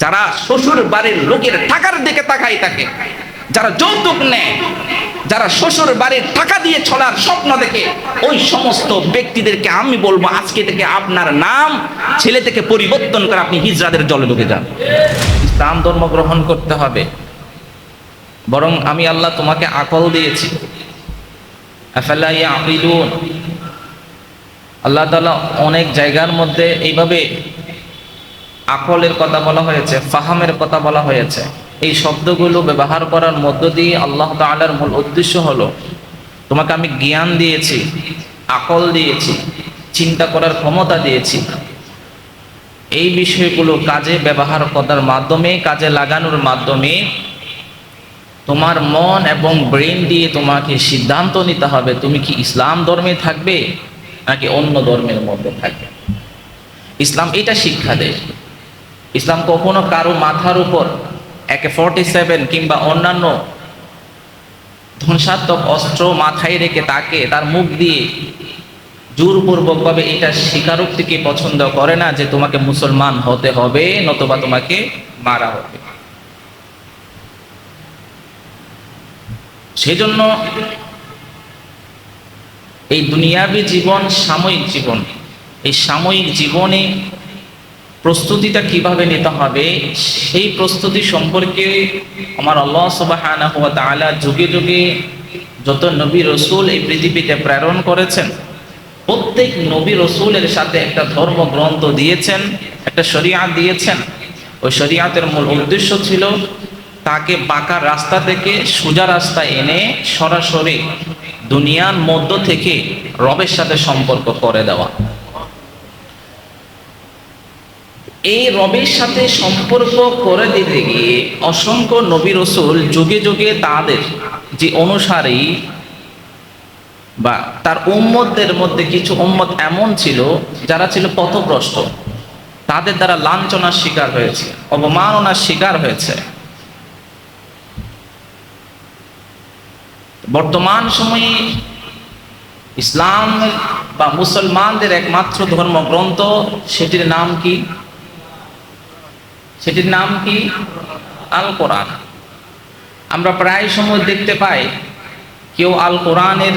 যারা শ্বশুর বাড়ির লোকের টাকার দিকে তাকাই থাকে, যারা যৌতুক নেয়, যারা শ্বশুর বাড়ির টাকা দিয়ে চলার স্বপ্ন দেখে, ওই সমস্ত ব্যক্তিদেরকে আমি বলবো আজকে থেকে আপনার নাম ছেলে থেকে পরিবর্তন করে আপনি হিজরাদের জলে ঢুকে যান। ইসলাম ধর্ম গ্রহণ করতে হবে। বরং আমি আল্লাহ তোমাকে আকল দিয়েছি, আফালা ইয়াকিলুন। আল্লাহ তাআলা অনেক জায়গার মধ্যে এইভাবে আকলের কথা বলা হয়েছে, ফাহামের কথা বলা হয়েছে। এই শব্দগুলো ব্যবহার করার মধ্য দিয়ে আল্লাহ তাআলার মূল উদ্দেশ্য হলো তোমাকে আমি জ্ঞান দিয়েছি, আকল দিয়েছি, চিন্তা করার ক্ষমতা দিয়েছি। এই বিষয়গুলো কাজে ব্যবহার করার মাধ্যমে, কাজে লাগানোর মাধ্যমে তোমার মন এবং ব্রেন দিয়ে তোমাকে সিদ্ধান্ত নিতে হবে তুমি কি ইসলাম ধর্মে থাকবে নাকি অন্য ধর্মের মধ্যে থাকবে। ইসলাম এটা শিক্ষা দেয়। ইসলাম কখনো কারো মাথার উপর AK-47 কিংবা অন্যান্য ধ্বংসাত্মক অস্ত্র মাথায় রেখে তাকে তার মুখ দিয়ে জোরপূর্বকভাবে এটা স্বীকারোক্তিকে পছন্দ করে না যে তোমাকে মুসলমান হতে হবে নতুবা তোমাকে মারা হবে। সেজন্য এই দুনিয়াবী জীবন সাময়িক জীবন, এই সাময়িক জীবনে প্রস্তুতিটা কিভাবে নিতে হবে সেই প্রস্তুতি সম্পর্কে আমার আল্লাহ সুবহানাহু ওয়া তাআলা যুগে যুগে যত নবী রসুল এই পৃথিবীতে প্রেরণ করেছেন, প্রত্যেক নবী রসুলের সাথে একটা ধর্মগ্রন্থ দিয়েছেন, একটা শরিয়াত দিয়েছেন। ওই শরিয়াতের মূল উদ্দেশ্য ছিল তাকে বাঁকা রাস্তা থেকে সোজা রাস্তায় এনে সরাসরি দুনিয়ার মধ্য থেকে রবের সাথে সম্পর্ক করে দেওয়া। এই রবের সাথে সম্পর্ক করে দিতে গিয়ে অসংখ্য নবী রসুল যুগে যুগে তাদের যে অনুসারী বা তার উম্মতদের মধ্যে কিছু উম্মত এমন ছিল যারা ছিল পথভ্রষ্ট, তাদের দ্বারা লাঞ্ছনার শিকার হয়েছে, অবমাননার শিকার হয়েছে। বর্তমান সময়ে ইসলাম বা মুসলমানদের একমাত্র ধর্মগ্রন্থ, সেটির নাম কি? সেটির নাম কি? আল কোরআন। আমরা প্রায় সময় দেখতে পাই কেউ আল কোরআনের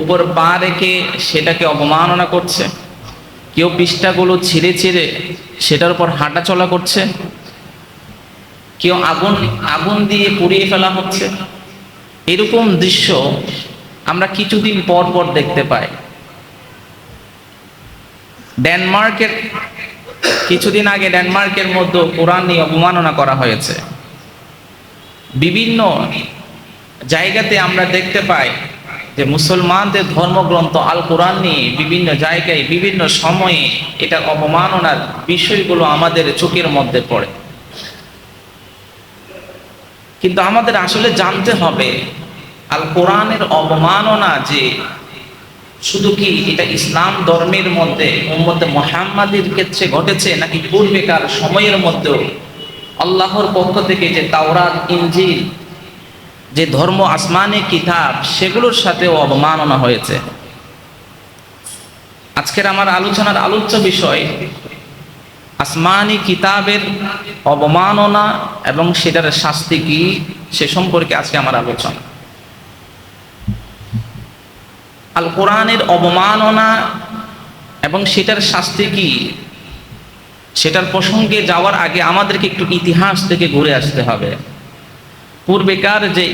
উপর পা রেখে সেটাকে অবমাননা করছে, কেউ পৃষ্ঠাগুলো ছিঁড়ে ছিঁড়ে সেটার উপর হাঁটা চলা করছে, কেউ আগুন দিয়ে পুড়িয়ে ফেলা হচ্ছে। এরকম দৃশ্য আমরা কিছুদিন পর পর দেখতে পাই। ডেনমার্কের কিছুদিন আগে ডেনমার্কের মধ্যে কোরআন নিয়ে অবমাননা করা হয়েছে। বিভিন্ন জায়গাতে আমরা দেখতে পাই যে মুসলমানদের ধর্মগ্রন্থ আল কোরআন নিয়ে বিভিন্ন জায়গায় বিভিন্ন সময়ে এটা অবমাননার বিষয়গুলো আমাদের চোখের মধ্যে পড়ে। কিন্তু আমাদের আসলে জানতে হবে আল কোরআনের অবমাননা যে শুধু কি এটা ইসলাম ধর্মের মধ্যে উম্মতে মুহাম্মাদের ক্ষেত্রে ঘটেছে নাকি পূর্বেকার সময়ের মধ্যেও আল্লাহর পক্ষ থেকে যে তাওরাত, ইনজিল, যে ধর্ম আসমানি কিতাব সেগুলোর সাথেও অবমাননা হয়েছে। আজকের আমার আলোচনার আলোচ্য বিষয় আসমানি কিতাবের অবমাননা এবং সেটার শাস্তি কি সে সম্পর্কে আজকে আমার আলোচনা। আল কোরআনের অবমাননা এবং সেটার শাস্তি কি সেটার প্রসঙ্গে যাওয়ার আগে আমাদেরকে একটু ইতিহাস থেকে ঘুরে আসতে হবে। পূর্বেকার যে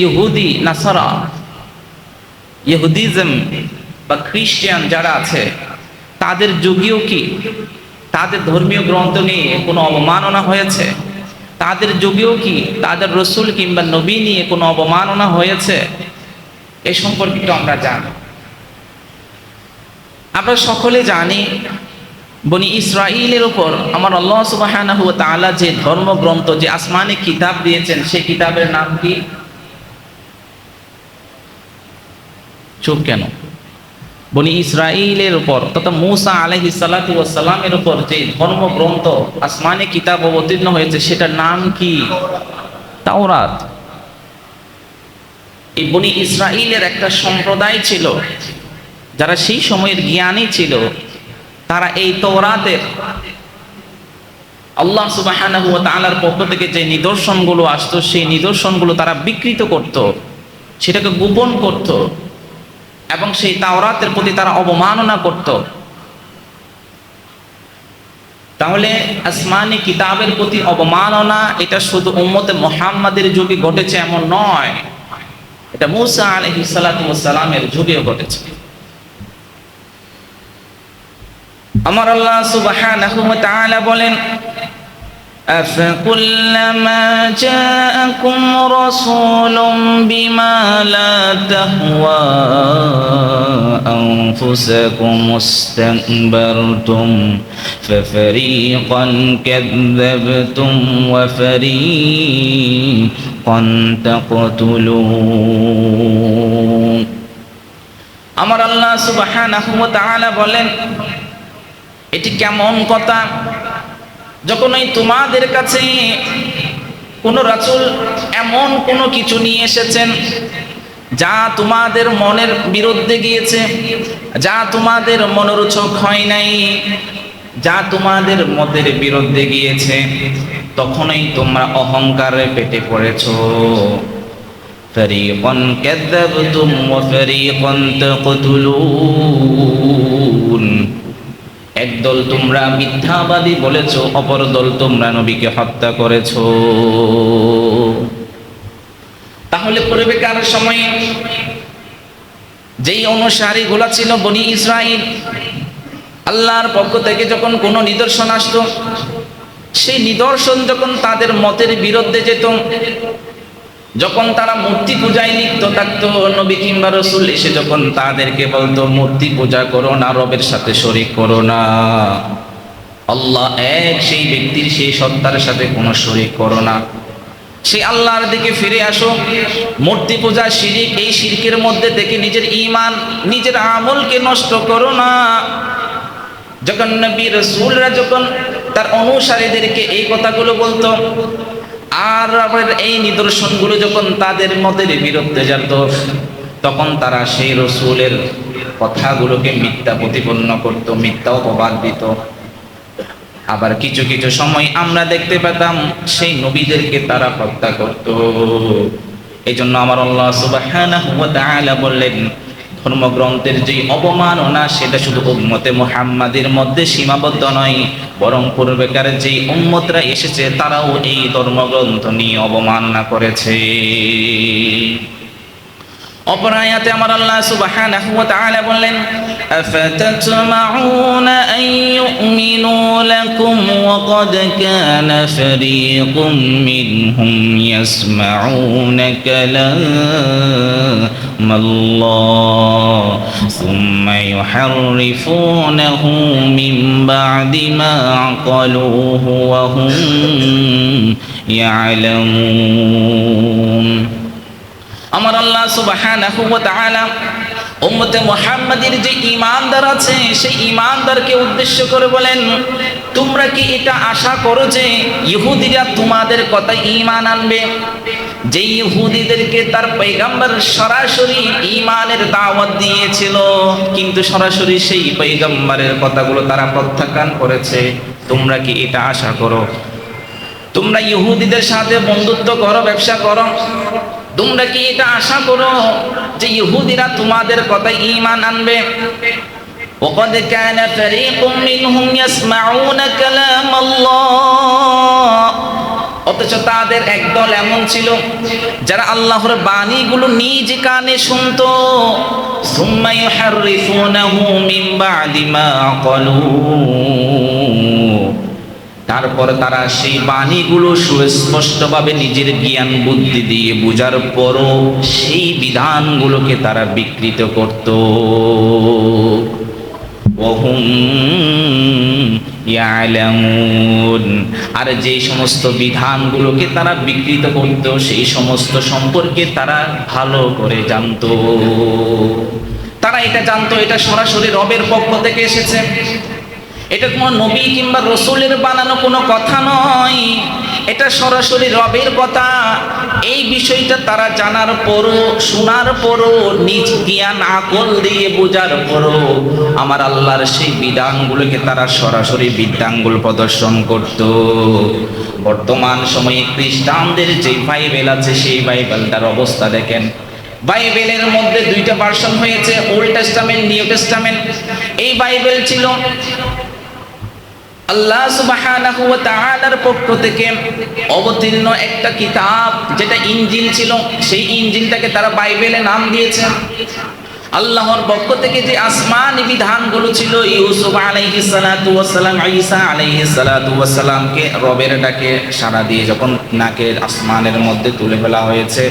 ইহুদি নাসারা, ইহুদিজম বা খ্রিস্টান যারা আছে তাদের যুগেও কি তাদের ধর্মীয় গ্রন্থ নিয়ে কোনো অবমাননা হয়েছে? তাদের যুগেও কি তাদের রসুল কিংবা নবী নিয়ে কোনো অবমাননা হয়েছে? এ সম্পর্কে তো আমরা জানি। আমরা সকলে জানি বনি ইসরাইলের উপর আমার আল্লাহ সুবহানাহু ওয়া তাআলা যে ধর্মগ্রন্থ, যে আসমানি কিতাব দিয়েছেন সেই কিতাবের নাম কি? চুপ কেন? বনি ইসরাইলের উপর তথা মূসা আলাইহিস সালাতু ওয়াস সালামের উপর যে ধর্মগ্রন্থ আসমানি কিতাব অবতীর্ণ হয়েছে সেটার নাম কি? তাওরাত। এই বনি ইসরাইলের একটা সম্প্রদায় ছিল যারা সেই সময়ের জ্ঞানী ছিল। তারা এই তাওরাতের আল্লাহ সুবহানাহু ওয়া তাআলার পক্ষ থেকে যে নিদর্শনগুলো আসতো সেই নিদর্শনগুলো তারা বিকৃত করত, সেটাকে গোপন করত এবং সেই তাওরাতের প্রতি তারা অবমাননা করত। তাহলে আসমানি কিতাবের প্রতি অবমাননা এটা শুধু উম্মতে মুহাম্মাদের যুগে ঘটেছে এমন নয়, এটা মূসা আলাইহিস সালাতু ওয়াস সালামের যুগেও ঘটেছে। আমার আল্লাহ সুবহানাহু ওয়া তাআলা বলেন, أفكلما جاءكم رسول بما لا تهوى أنفسكم استكبرتم ففريقا كذبتم وفريقا تقتلون। আমার আল্লাহ সুবহানাহু ওয়া তাআলা বলেন, এটি কেমন কথা যখন তোমাদের কাছে কোন রাসূল এমন কোন কিছু নিয়ে এসেছেন যা তোমাদের মনের বিরুদ্ধে গিয়েছে, যা তোমাদের মনোরোচক হয় নাই, যা তোমাদের মতের বিরুদ্ধে গিয়েছে, তখনই তোমরা অহংকারে পেটে পড়েছো। ফারিকান কাযাবতুম ওয়া ফারিকান তাকতুলুন, একদল তোমরা মিথ্যাবাদী বলেছো, অপর দল তোমরা নবীকে হত্যা করেছো। তাহলে পূর্বেকার সময়ে যেই অনুসারীগুলা ছিল বনি ইসরাইল, আল্লাহর পক্ষ থেকে যখন কোনো নিদর্শন আসতো, সেই নিদর্শন যখন তাদের মতের বিরুদ্ধে যেত, যখন তারা মূর্তি পূজায় লিপ্ত থাকতো, নবী কিংবা রাসূল এসে যখন তাদেরকে বলতো মূর্তি পূজা করো না, রবের সাথে শরীক করো না, আল্লাহ এক, সেই ব্যক্তির সেই সত্তার সাথে কোনো শরীক করো না, সেই আল্লাহর দিকে ফিরে আসো, মূর্তি পূজা শিরক, এই শিরকের মধ্যে থেকে নিজের ঈমান, নিজের আমলকে নষ্ট করো না। যখন নবী রাসূলরা যখন তার অনুসারীদেরকে এই কথাগুলো বলতো, আর এই নিদর্শনগুলো যখন তাদের মতের বিরুদ্ধে যেত, তখন তারা সেই রাসূলের কথাগুলোকে মিথ্যা প্রতিপন্ন করত, মিথ্যা অপবাদ দিত। আবার কিছু কিছু সময় আমরা দেখতে পেতাম সেই নবীদেরকে তারা হত্যা করত। এই জন্য আমার আল্লাহ সুবহানাহু ওয়া তাআলা বললেন, ধর্মগ্রন্থের যে অবমাননা সেটা শুধু উম্মতে মুহাম্মাদের মধ্যে সীমাবদ্ধ নয়, বরং পূর্বেকার যে উম্মতরা এসেছে তারাও এই ধর্মগ্রন্থ নিয়ে অবমাননা করেছে। অপর আয়াতে আমার আল্লাহ সুবহানাহু ওয়া তাআলা বললেন, আফাতাতমাউনা আন ইউমিনু লাকুম ওয়া ক্বাদ কানা ফারীকুম মিনহুম ইয়াসমাউনা কালামাল্লাহ সুম্মা ইউহাররিফুনাহু মিন বা'দি মা আকালুহু ওয়া হুম ইয়ালামুন। আমার আল্লাহ সুবহানাহু ওয়া তাআলা উম্মতে মুহাম্মাদের যে ঈমানদার আছে সেই ঈমানদারকে উদ্দেশ্য করে বলেন, তোমরা কি এটা আশা করো যে ইহুদিরা তোমাদের কথা ঈমান আনবে? যে ইহুদিদেরকে তার পয়গম্বর সরাসরি ঈমানের দাওয়াত দিয়েছিল, কিন্তু সরাসরি সেই পয়গম্বরের কথাগুলো তারা প্রত্যাখ্যান করেছে, তোমরা কি এটা আশা করো? তোমরা ইহুদিদের সাথে বন্ধুত্ব করো, ব্যবসা করো, তোমরা কি এটা আশা করো যে ইহুদিরা তোমাদের কথায় ঈমান আনবে? وقد كان فريق منهم يسمعون كلام الله, অথচ তাদের একদল এমন ছিল যারা আল্লাহর বাণীগুলো নিজ কানে শুনতো। সুম্মা ইউহাররিফুনাহু মিন বা'দি মা ক্বালু, তারপর তারা সেই বাণীগুলো সুস্পষ্টভাবে নিজের জ্ঞান বুদ্ধি দিয়ে বুঝার পরও সেই বিধানগুলোকে তারা বিকৃত করত। ওহুম ইয়ালামুন, আর যে সমস্ত বিধানগুলোকে তারা বিকৃত করত সেই সমস্ত সম্পর্কে তারা ভালো করে জানতো। তারা এটা জানতো এটা সরাসরি রবের পক্ষ থেকে এসেছে, এটা কোনো নবী কিংবা রসুলের বানানো কোনো কথা নয়, এটা সরাসরি রবের কথা। এই বিষয়টা তারা জানার পরও, শোনার পরও, নিজ জ্ঞান আকল দিয়ে বোঝার পরও আমার আল্লাহর সেই বিধানগুলোকে তারা সরাসরি বৃদ্ধাঙ্গুল প্রদর্শন করত। বর্তমান সময়ে খ্রিস্টানদের যে বাইবেল আছে সেই বাইবেলটার অবস্থা দেখেন। বাইবেলের মধ্যে দুইটা ভার্সন হয়েছে, ওল্ড টেস্টামেন্ট, নিউ টেস্টামেন্ট। এই বাইবেল ছিল আল্লাহ সুবহানাহু ওয়া তাআলার পক্ষ থেকে অবতীর্ণ একটা কিতাব, যেটা ইনজিল ছিল। সেই ইনজিলটাকে তারা বাইবেলে নাম দিয়েছে। আল্লাহর পক্ষ থেকে যে আসমানি বিধানগুলো ছিল, ইউসুফ আলাইহিস সালাতু ওয়াস সালাম, ঈসা আলাইহিস সালাতু ওয়াস সালামকে রবের ডাকে সাড়া দিয়ে যখন নাকের আসমানের মধ্যে তুলে ফেলা হয়েছে,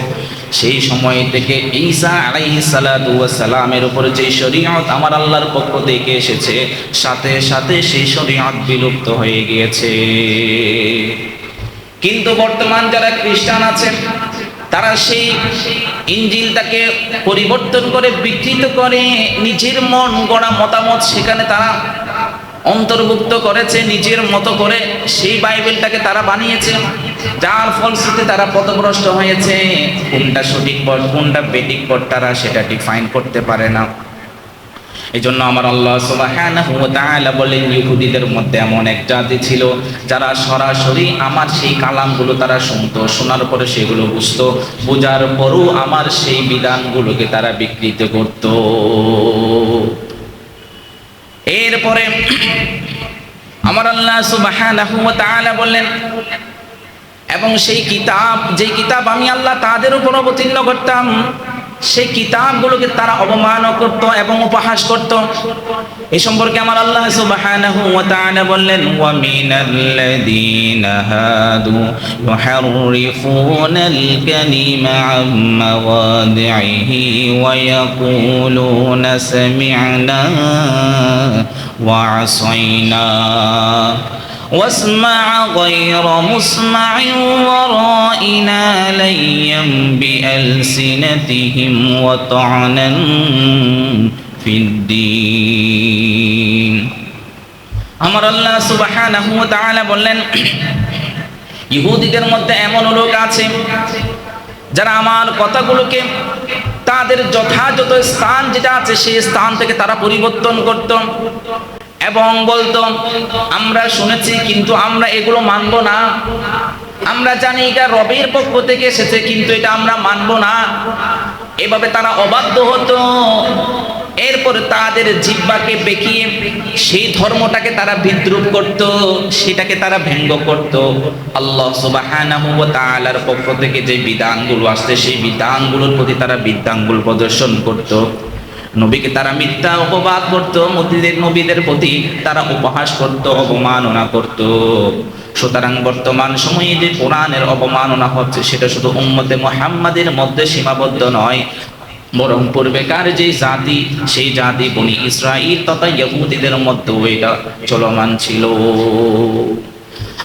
সেই সময় থেকে ঈসা আলাইহিস সালাতু ওয়াস সালামের উপরে যে শরীয়ত আমার আল্লাহর পক্ষ থেকে এসেছে, সাথে সাথে সেই শরীয়ত বিলুপ্ত হয়ে গিয়েছে। কিন্তু বর্তমান যারা খ্রিস্টান আছেন, তারা সেই ইনজিলটাকে পরিবর্তন করে, বিকৃত করে, নিজের মন গড়া মতামত সেখানে তারা অন্তর্ভুক্ত করেছে, নিজের মতো করে সেই বাইবেলটাকে তারা বানিয়েছে। যার ফলশ্রুতিতে তারা পথভ্রষ্ট হয়েছে। কোনটা সঠিক পথ, কোনটা বেঠিক পথ, তারা সেটা ডিফাইন করতে পারে না। এই জন্য আমার আল্লাহ সুবহানাহু ওয়া তাআলা বলেন, ইহুদিদের মধ্যে এমন এক জাতি ছিল যারা সরাসরি আমার সেই কালামগুলো তারা শুনতো, শোনার পরে সেগুলো বুঝতো, বোঝার পরও আমার সেই বিধানগুলোকে তারা বিকৃত করত। এরপরে আমার আল্লাহ সুবহানাহু ওয়া তাআলা বললেন, এবং সেই কিতাব, যে কিতাব আমি আল্লাহ তাদের উপর অবতীর্ণ করতাম, সেই কিতাবগুলোকে তারা অবমান করত এবং উপহাস করত। এই সম্পর্কে আমার আল্লাহ সুবহানাহু ওয়া তাআলা বললেন, ওয়া মিনাল্লাযীনা হাদু ইউহাররিফুনাল কালিমা আম মাওয়াদিহি ওয়া ইয়াকুলুনা সামি'না ওয়া আসাইনা واسمع غير مسمع ورائنا ليا بألسنتهم وطعنا في الدين। আমার আল্লাহ সুবহানাহু ওয়া তাআলা বললেন, ইহুদিদের মধ্যে এমন লোক আছে যারা আমার কথাগুলোকে তাদের যথাযথ স্থান যেটা আছে সেই স্থান থেকে তারা পরিবর্তন করত এবং বলতো, আমরা শুনেছি কিন্তু আমরা এগুলো মানব না, আমরা জানি এটা রবের পক্ষ থেকে এসেছে কিন্তু এটা আমরা মানব না। এভাবে তারা অবাধ্য হতো। এরপরে তাদের জিহ্বাকে বেঁকিয়ে সেই ধর্মটাকে তারা বিদ্রূপ করত, সেটাকে তারা ব্যঙ্গ করত। আল্লাহ সুবহানাহু ওয়া তাআলার পক্ষ থেকে যে বিধানগুলো আসছে সেই বিধানগুলোর প্রতি তারা বৃদ্ধাঙ্গুল প্রদর্শন করত। নবীকে তারা মিথ্যা অপবাদ করত, নবীদের প্রতি তারা উপহাস করত, অবমাননা করত। সুতরাং বর্তমান সময়ে যে কোরআনের অবমাননা হচ্ছে সেটা শুধু উম্মতে মুহাম্মাদের মধ্যে সীমাবদ্ধ নয়, বরং পূর্বেকার যে জাতি, সেই জাতি বনি ইসরাঈল তথা ইহুদিদের মধ্যেও এটা চলমান ছিল।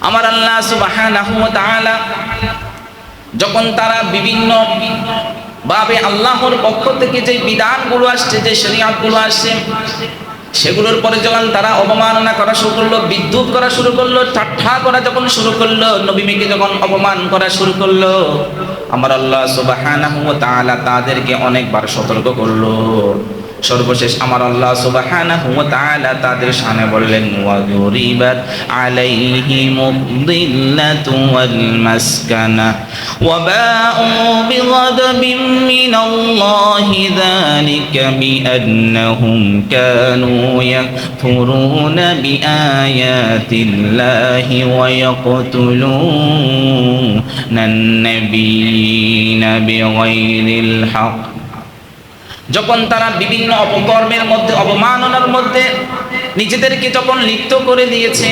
আমার আল্লাহ সুবহানাহু ওয়া তাআলা যখন তারা বিভিন্ন ভাবে আল্লাহর পক্ষ থেকে যে বিধানগুলো আসছে, যে শরীয়তগুলো আসছে, সেগুলোর পরে যখন তারা অবমাননা করা শুরু করলো, বিদ্রূপ করা শুরু করলো, ঠাট্টা করা যখন শুরু করলো, নবীকে যখন অপমান করা শুরু করলো, আমার আল্লাহ সুবহানাহু ওয়া তাআলা তাদেরকে অনেকবার সতর্ক করলো। সর্বশেষ আমার আল্লাহ সুবহানাহু ওয়া তাআলা তাদের শানে বললেন, ওয়া দুরিবাত আলাইহিমুদ-দিল্লাতু ওয়াল মাসকানা ওয়া বা'উ বিগাদাবিন মিনাল্লাহি যালিকা বিআন্নাহুম কানু ইয়াকফুরুনা বিআয়াতিল্লাহি ওয়া ইয়াকতুলুনান নাবিয়্যিনা বিগাইরিল হক। যখন তারা বিভিন্ন অপকর্মের মধ্যে, অবমাননার মধ্যে নিজেদেরকে যখন লিপ্ত করে দিয়েছে,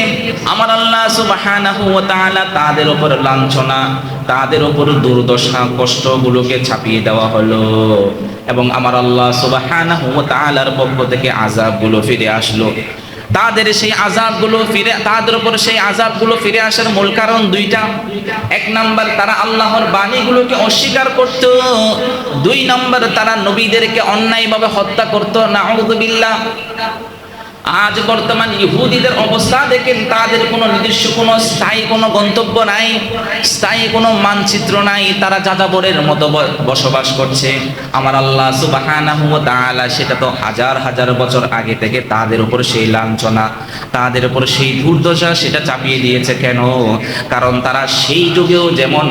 আমার আল্লাহ সুবহানাহু ওয়া তাআলা তাদের উপর লাঞ্ছনা, তাদের উপর দুর্দশা, কষ্টগুলোকে চাপিয়ে দেওয়া হলো এবং আমার আল্লাহ সুবহানাহু ওয়া তাআলার পক্ষ থেকে আযাবগুলো ফিরে আসলো। তাদের সেই আযাবগুলো ফিরে, তাদের উপর সেই আযাবগুলো ফিরে আসার মূল কারণ দুইটা। এক নাম্বার, তারা আল্লাহর বাণীগুলোকে অস্বীকার করত। দুই নাম্বার, তারা নবীদেরকে অন্যায়ভাবে হত্যা করত, নাউযুবিল্লাহ। আজ বর্তমান ইহুদিদের অবস্থা দেখেন, তাদের কোনো নিজস্ব কোনো স্থায়ী কোনো গন্তব্য নাই, স্থায়ী কোনো মানচিত্র নাই, তারা যাযাবরের মতো বসবাস করছে। আমার আল্লাহ সুবহানাহু ওয়া তাআলা সেটা তো হাজার হাজার বছর আগে থেকে তাদের উপর সেই লাঞ্ছনা, তাদের উপর সেই দুর্দশা সেটা চাপিয়ে দিয়েছে। কেন? কারণ তারা সেই যুগেও যেমন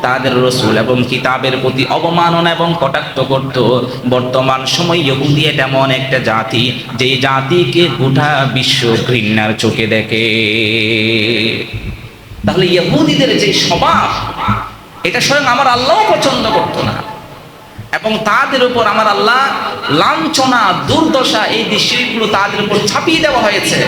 তাদের রাসূল এবং কিতাবের প্রতি অবমাননা এবং কটাক্ষ করত, বর্তমান সময় ইহুদি এমন একটা জাতি যে জাতিকে গোটা বিশ্ব ঘৃণার চোখে দেখে। তাহলে ইহুদিদের যে স্বভাব, এটা স্বয়ং আমার আল্লাহ পছন্দ করতো না, এবং তাদের উপর আমার আল্লাহ লাঞ্ছনা, দুর্দশা, এই দৃশ্যগুলো তাদের উপর ছাপিয়ে দেওয়া হয়েছে।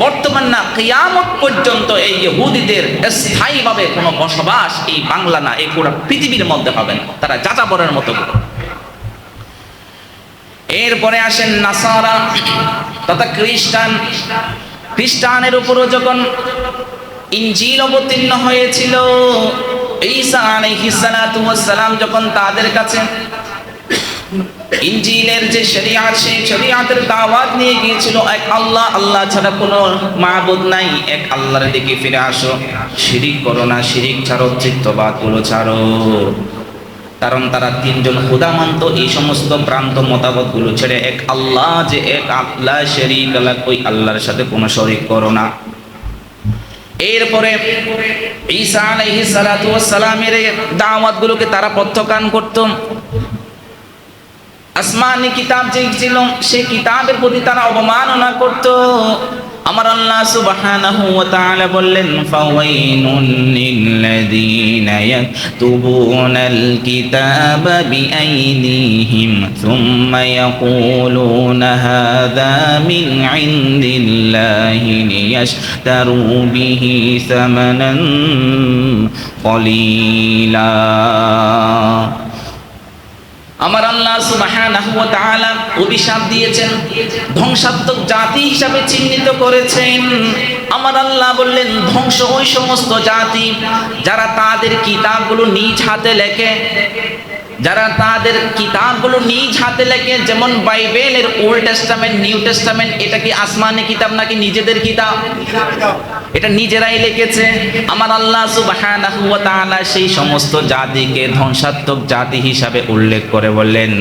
বর্তমান না, কিয়ামত পর্যন্ত এই ইহুদিদের স্থায়ীভাবে কোনো বসবাস এই বাংলা না, এই পুরো পৃথিবীর মধ্যে হবে না, তারা যাযাবরের মতো। এরপরে আসেন নাসারা তথা খ্রিস্টান। খ্রিস্টানের উপরও যখন ইনজিল অবতীর্ণ হয়েছিল, ঈসা আলাইহিস সালাতু ওয়াস সালাম যখন তাদের কাছে ইনজিলের যে শরিয়াত, সেই শরিয়াতের দাওয়াত নিয়ে গিয়েছিল, এক আল্লাহ, আল্লাহ ছাড়া কোনো মাবুদ নাই, এক আল্লাহর দিকে ফিরে আসো, শিরিক করো না, শিরিক ছাড়ো, চিত্তবাদগুলো ছাড়ো। কারণ তারা তিনজন খোদা মানত, এই সমস্ত ভ্রান্ত মতামতগুলো ছেড়ে এক আল্লাহ, যে এক আল্লাহ, শরীক আল্লাহ, ওই আল্লাহর সাথে কোনো শরীক করো না। এরপরে ঈসা আলাইহিস সালাতু ওয়াস সালামের দাওয়াতগুলোকে তারা প্রত্যাখ্যান করত। আসমানি কিতাব যে ছিল, সেই কিতাবের প্রতি তারা অবমাননা করত। আমার আল্লাহ সুবহানাহু ওয়া তাআলা বললেন, ফাওয়াইনুন লিল্লাযীনা ইয়াকতুবুনাল কিতাবা বিআইদিহিম সুম্মা ইয়াকুলুনা হাযা মিন ইনদিল্লাহি লিয়াশতারু বিহি সামানান কলিলা। আমার আল্লাহ সুবহানাহু ওয়া তাআলা অভিশাপ দিয়েছেন, ধ্বংসাত্মক জাতি হিসাবে চিহ্নিত করেছেন। আমার আল্লাহ বললেন, ধ্বংস ওই সমস্ত জাতি যারা তাদের কিতাবগুলো নিজ হাতে লেখে, যারা তাদের কিতাবগুলো নিজ হাতে লেখে। যেমন বাইবেলের ওল্ড টেস্টামেন্ট, নিউ টেস্টামেন্ট, এটা কি আসমানি কিতাব নাকি নিজেদের কিতাব? এটা নিজেরাই লিখেছে। আমার আল্লাহ সুবহানাহু ওয়া তাআলা সেই সমস্ত জাতিকে ধ্বংসাত্মক জাতি হিসাবে উল্লেখ করে বললেন,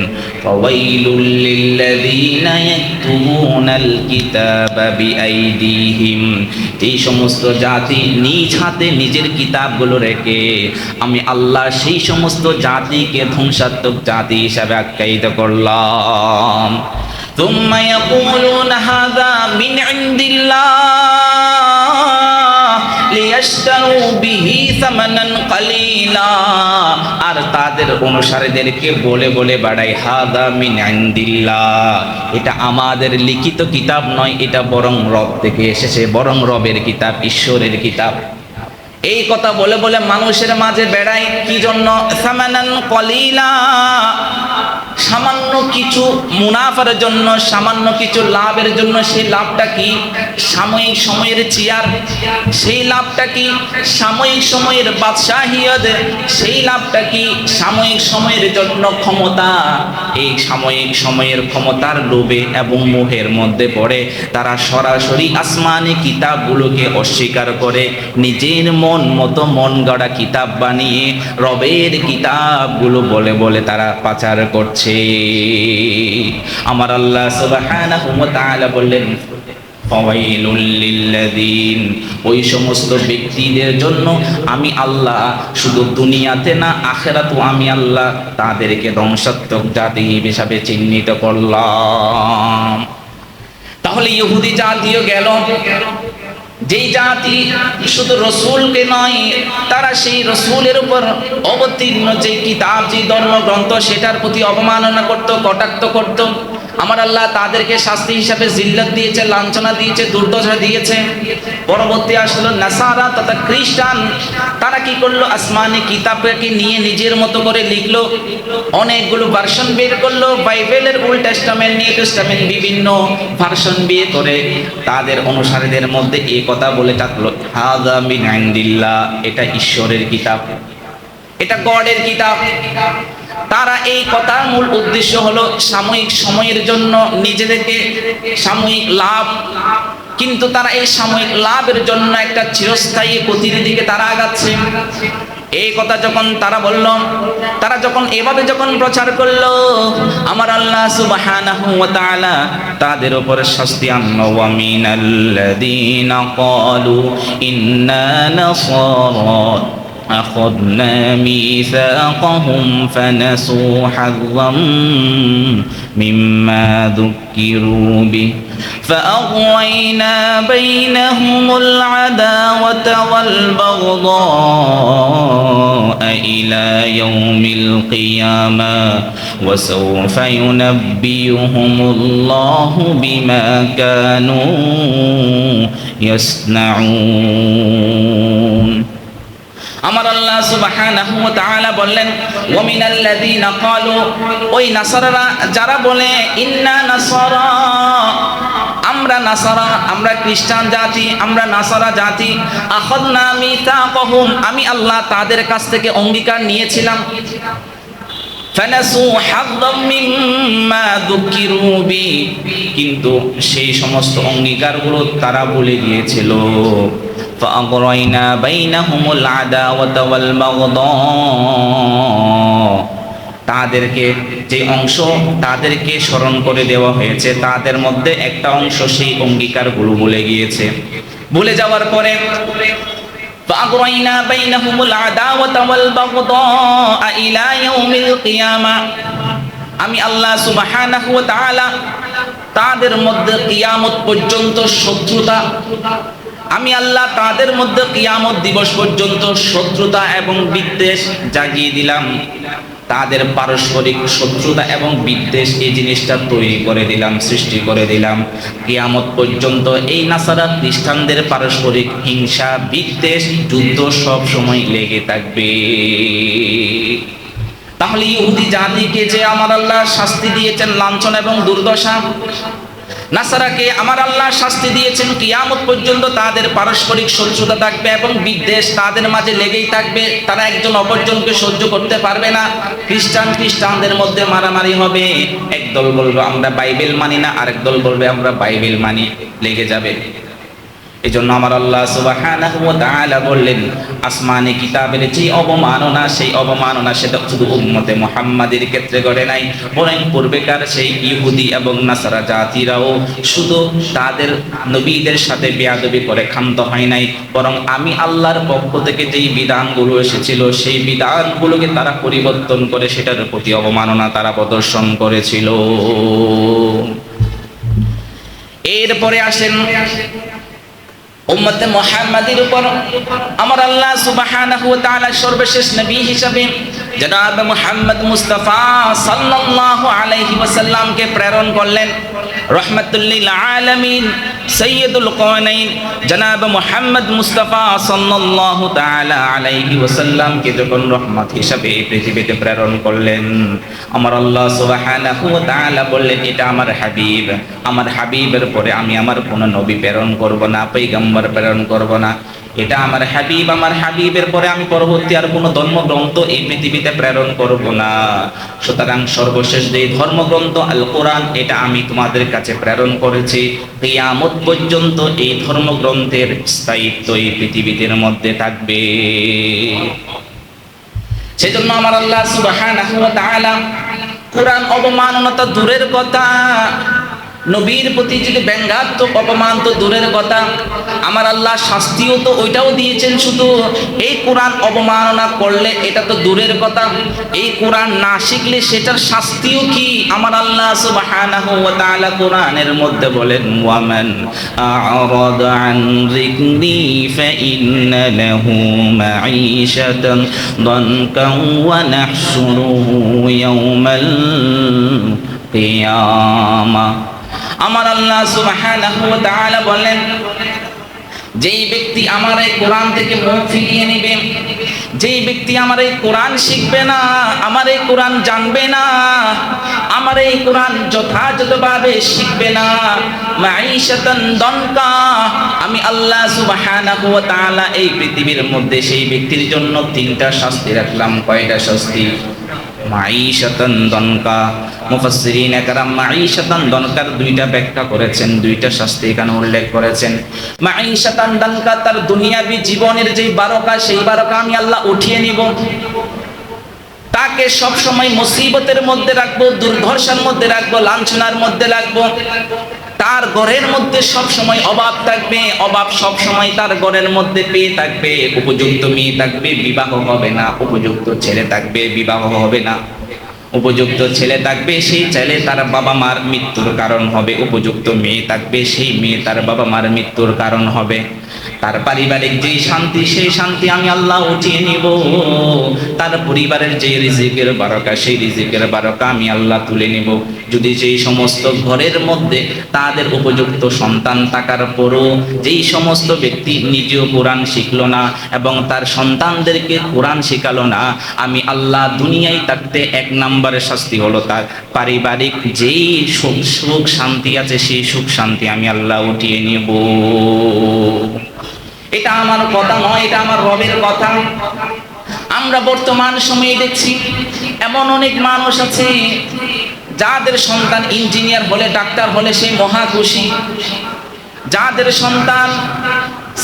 ফাওয়াইলুল লিল্লাযীনা ইয়াকতুবুনাল কিতাবা বিআইদিহিম। এই সমস্ত জাতি নিজ হাতে নিজের কিতাবগুলো রেখে আমি আল্লাহ সেই সমস্ত জাতিকে ধ্বংসাত্মক জাতি হিসাবে আখ্যায়িত করলাম। তুম্মা ইয়াকুলুনা হাযা মিন ইনদিল্লাহ লিয়াশতারু বিহি সামানান কালিলা। আর তাদের অনুসারীদেরকে বলে বলে বাড়াই, হাযা মিন ইনদিল্লাহ, এটা আমাদের লিখিত কিতাব নয়, এটা বরং রব থেকে এসেছে, বরং রবের কিতাব, ঈশ্বরের কিতাব। এই কথা বলে বলে মানুষের মাঝে বেড়ায় কি জন্য? সামানান কলিলা, সামান্য কিছু মুনাফার জন্য, সামান্য কিছু লাভের জন্য। সেই লাভটা কি? সাময়িক সময়ের চেয়ার। সেই লাভটা কি? সাময়িক সময়ের বাদশাহিয়ত। সেই লাভটা কি? সাময়িক সময়ের জন্য ক্ষমতা। এই সাময়িক সময়ের ক্ষমতার লোভে এবং মোহের মধ্যে পড়ে তারা সরাসরি আসমানি কিতাবগুলোকে অস্বীকার করে নিজের মন মতো মন গড়া কিতাব বানিয়ে রবের কিতাবগুলো বলে বলে তারা পাচার করছে। আমার আল্লাহ সুবহানাহু ওয়া তাআলা বললেন, ফাওয়াইলুল লিল্লাযীন, ওই সমস্ত ব্যক্তিদের জন্য আমি আল্লাহ শুধু দুনিয়াতে না, আখিরাতেও আমি আল্লাহ তাদেরকে ধ্বংসাত্মক জাতি হিসেবে চিহ্নিত করলাম। তাহলে ইহুদি জাতিও গেল, যেই জাতি শুধু রসুলকে নয়, তারা সেই রসুলের উপর অবতীর্ণ যে কিতাব, যে ধর্মগ্রন্থ, সেটার প্রতি অবমাননা করত, কটাক্ষ করত। আমার আল্লাহ তাদেরকে শাস্তি হিসাবে জিল্লাত দিয়েছে, লাঞ্ছনা দিয়েছে, দুর্দশা দিয়েছে। পরবর্তী আসলো নাসারা তথা খ্রিস্টান। তারা কি করলো? আসমানি কিতাবকে নিয়ে নিজের মতো করে লিখলো, অনেকগুলো ভার্সন বের করলো। বাইবেলের ওল্ড টেস্টামেন্ট, নিউ টেস্টামেন্ট, বিভিন্ন ভার্সন বের করে তাদের অনুসারীদের মধ্যে এই কথা বলে থাকলো, হাযা মিন ইনদিল্লাহ, এটা ঈশ্বরের কিতাব, এটা গডের কিতাব। তারা এই কথার মূল উদ্দেশ্য হলো সাময়িক সময়ের জন্য নিজেদেরকে সাময়িক লাভ, কিন্তু তারা এই সাময়িক লাভের জন্য একটা চিরস্থায়ী গতির দিকে তারা আগাচ্ছে। এই কথা যখন তারা বলল, তারা যখন এভাবে যখন প্রচার করলো, আমার আল্লাহ সুবহানাহু ওয়া তাআলা তাদের উপর শাস্তি আনলো। ওয়া মিনাল্লাযীনা ক্বালু ইন্না নাসারা أخذنا ميثاقهم فنسوا حظا مما ذكروا به فأغوينا بينهم العداوة والبغضاء إلى يوم القيامة وسوف ينبئهم الله بما كانوا يصنعون। আমার আল্লাহ সুবহানাহু ওয়া তাআলা বললেন, ওয়া মিনাল্লাযীনা ক্বালু, ওই নাসারারা যারা বলে ইন্না নাসারা, আমরা নাসারা, আমরা খ্রিস্টান জাতি, আমরা নাসারা জাতি, আখাযনা মিসাকাহুম, আমি আল্লাহ তাদের কাছ থেকে অঙ্গীকার নিয়েছিলাম, ফানাসু হাযযাম মিম্মা যুকিরু বি, কিন্তু সেই সমস্ত অঙ্গীকারগুলো তারা ভুলে গিয়েছিল। فأغرينا بينهم العداوة والبغضاء, তাদেরকে যে অংশ তাদেরকে স্মরণ করে দেওয়া হয়েছে, তাদের মধ্যে একটা অংশ সেই অঙ্গীকারগুলো ভুলে গিয়েছে। ভুলে যাওয়ার পরে فأغرينا بينهم العداوة والبغضاء إلى يوم القيامة, আমি আল্লাহ সুবহানাহু ওয়া তাআলা তাদের মধ্যে কিয়ামত পর্যন্ত শত্রুতা, আমি আল্লাহ তাদের মধ্যে কিয়ামত দিবস পর্যন্ত শত্রুতা এবং বিদ্বেষ জাগিয়ে দিলাম। তাদের পারস্পরিক শত্রুতা এবং বিদ্বেষ এই জিনিসটা তৈরি করে দিলাম, সৃষ্টি করে দিলাম। কিয়ামত পর্যন্ত এই নাসারা খ্রিস্টানদের পারস্পরিক হিংসা, বিদ্বেষ, যুদ্ধ সব সময় লেগে থাকবে। তাহলে ইহুদি জাতিকে যে আমার আল্লাহ শাস্তি দিয়েছেন লাঞ্ছনা এবং দুর্দশা, নাসারাকে আমার আল্লাহ শাস্তি দিয়েছেন কিয়ামত পর্যন্ত তাদের পারস্পরিক শত্রুতা থাকবে এবং বিদ্বেষ তাদের মাঝে লেগেই থাকবে। তারা একজন অপরজনকে সহ্য করতে পারবে না। খ্রিস্টানদের মধ্যে মারামারি হবে, একদল বলবে আমরা বাইবেল মানি না, আরেক দল বলবে আমরা বাইবেল মানি, লেগে যাবে। এজন্য আমার আল্লাহ সুবহানাহু ওয়া তাআলা বললেন, আসমানি কিতাবের যে অবমাননা, সেই অবমাননা সেটা শুধু উম্মতে মুহাম্মাদের ক্ষেত্রে ঘটে নাই, বরং পূর্বেকার সেই ইহুদি এবং নাসারা জাতিরাও শুধু তাদের নবীদের সাথে বেয়াদবি করে ক্ষান্ত হয় নাই, বরং আমি আল্লাহর পক্ষ থেকে যেই বিধানগুলো এসেছিল সেই বিধানগুলোকে তারা পরিবর্তন করে সেটার প্রতি অবমাননা তারা প্রদর্শন করেছিল। এরপরে আসেন উম্মতে মুহাম্মাদের উপর আমার আল্লাহ সুবহানাহু ওয়া তাআলা সর্বশেষ নবী হিসেবে জনাব মুহাম্মদ মুস্তাফা সাল্লাল্লাহু আলাইহি ওয়াসাল্লামকে প্রেরণ করলেন। রাহমাতুল লিল আলামিন সাইয়্যিদুল কাওনাইন জনাব মুহাম্মদ মুস্তাফা সাল্লাল্লাহু তাআলা আলাইহি ওয়াসাল্লামকে যখন রহমত হিসেবে এই পৃথিবীতে প্রেরণ করলেন, আমার আল্লাহ সুবহানাহু ওয়া তাআলা বললেন, এটা আমার হাবিব, আমার হাবিবের পরে আমি আমার কোনো নবী প্রেরণ করব না, পয়গম্বর প্রেরণ করব না। এটা আমার হাবিব, আমার হাবিবের পরে আমি পরবর্তী আর কোনো ধর্মগ্রন্থ এই পৃথিবীতে প্রেরণ করব না। সুতরাং সর্বশেষ যে ধর্মগ্রন্থ আল কোরআন, এটা আমি তোমাদের কাছে প্রেরণ করেছি। কিয়ামত পর্যন্ত এই ধর্মগ্রন্থের স্থায়িত্ব এই পৃথিবীর মধ্যে থাকবে। সেজন্য আমার আল্লাহ সুবহানাহু ওয়া তাআলা কোরআন অবমাননা তো দূরের কথা, নবীর প্রতি যদি ব্যঙ্গাত্মক অপমান তো দূরের কথা, আমার আল্লাহ শাস্তিও তো ওইটাও দিয়েছেন। শুধু এই কোরআন অবমাননা করলে এটা তো দূরের কথা, এই কোরআন না শিখলে সেটার শাস্তিও কি আমার আল্লাহ সুবহানাহু ওয়া তাআলা কোরআনের মধ্যে বলেন, ওয়ামান আ'রাদা আন যিকরি ফাইন্না লাহু মাঈশাতান দানকান ওয়া নাহশুরুহু ইয়াওমাল কিয়ামা। আমার আল্লাহ সুবহানাহু ওয়া তাআলা বলেন, যেই ব্যক্তি আমার এই কোরআন থেকে মুখ ফিরিয়ে নেবে, যেই ব্যক্তি আমার এই কোরআন শিখবে না, আমার এই কোরআন জানবে না, আমার এই কোরআন যথাযথভাবে শিখবে না, মাঈশাতান দনকা, আমি আল্লাহ সুবহানাহু ওয়া তাআলা এই পৃথিবীর মধ্যে সেই ব্যক্তির জন্য তিনটা শাস্তি রাখলাম। কয়টা শাস্তি? মাঈশাতান দনকা। মুফাসসিরিন একরাম মাঈশাতান দনকার দুইটা ব্যাখ্যা করেছেন, দুইটা শাস্তি এখানে উল্লেখ করেছেন। মাঈশাতান দনকা, তার দুনিয়াবি জীবনের যেই বারকা, সেই বারকা আমি আল্লাহ উঠিয়ে নিব। তাকে সব সময় মুসিবতের মধ্যে রাখবো, দুর্দশার মধ্যে রাখবো, লাঞ্ছনার মধ্যে রাখবো। তার ঘরের মধ্যে সব সময় অভাব থাকবে, অভাব সব সময় তার ঘরের মধ্যে পেয়ে থাকবে। উপযুক্ত মেয়ে থাকবে, বিবাহ হবে না। উপযুক্ত ছেলে থাকবে, বিবাহ হবে না। উপযুক্ত ছেলে থাকবে, সেই ছেলে তার বাবা মার মৃত্যুর কারণ হবে। উপযুক্ত মেয়ে থাকবে, সেই মেয়ে তার বাবা মার মৃত্যুর কারণ হবে। তার পারিবারিক যে শান্তি, সেই শান্তি আমি আল্লাহ উঠিয়ে নিব। তার পরিবারের যে রিজিকের বারকা, সেই রিজিকের বারকা আমি আল্লাহ তুলে নিব। যদি সেই সমস্ত ঘরের মধ্যে তাদের উপযুক্ত সন্তান থাকার পরও যেই সমস্ত ব্যক্তি নিজেও কোরআন শিখলো না এবং তার সন্তানদেরকে কোরআন শেখালো না, আমি আল্লাহ দুনিয়ায় থাকতে এক নম্বরের শাস্তি হলো তার পারিবারিক যেই সুখ শান্তি আছে, সেই সুখ শান্তি আমি আল্লাহ উঠিয়ে নিব। এটা আমার কথা নয়, এটা আমার রবের কথা। আমরা বর্তমান সময়ে দেখছি এমন অনেক মানুষ আছে যাদের সন্তান ইঞ্জিনিয়ার হলে, ডাক্তার হলে সে মহা খুশি। যাদের সন্তান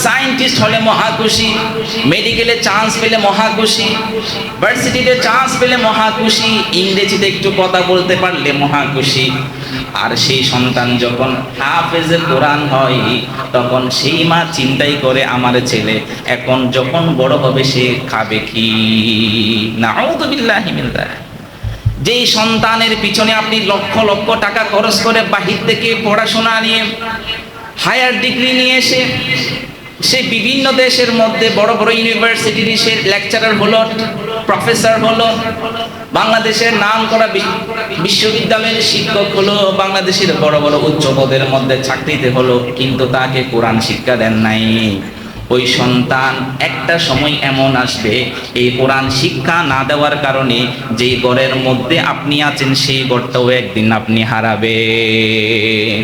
সায়েন্টিস্ট হলে মহা খুশি, মেডিকেলে চান্স পেলে মহা খুশি, ভার্সিটিতে চান্স পেলে মহা খুশি, ইংরেজিতে একটু কথা বলতে পারলে মহা খুশি। আর সেই সন্তান যখন হাফেজে কোরআন হয়, তখন সেই মা চিন্তাই করে আমার ছেলে এখন যখন বড় হবে সে খাবে কি। নাউযুবিল্লাহি মিন যালিক। যেই সন্তানের পিছনে আপনি লক্ষ লক্ষ টাকা খরচ করে বাহির থেকে পড়াশোনা নিয়ে হায়ার ডিগ্রি নিয়ে এসে সে বিভিন্ন দেশের মধ্যে বড় বড় ইউনিভার্সিটির সে লেকচারার হলো, প্রফেসর হলো, বাংলাদেশের নাম করা বিশ্ববিদ্যালয়ের শিক্ষক হলো, বাংলাদেশের বড় বড় উচ্চ পদের মধ্যে চাকরিতে হলো, কিন্তু তাকে কোরআন শিক্ষা দেন নাই। ওই সন্তান একটা সময় এমন আসবে, এই কোরআন শিক্ষা না দেওয়ার কারণে যে ঘরের মধ্যে আপনি আছেন সেই ঘরটাও একদিন আপনি হারাবেন।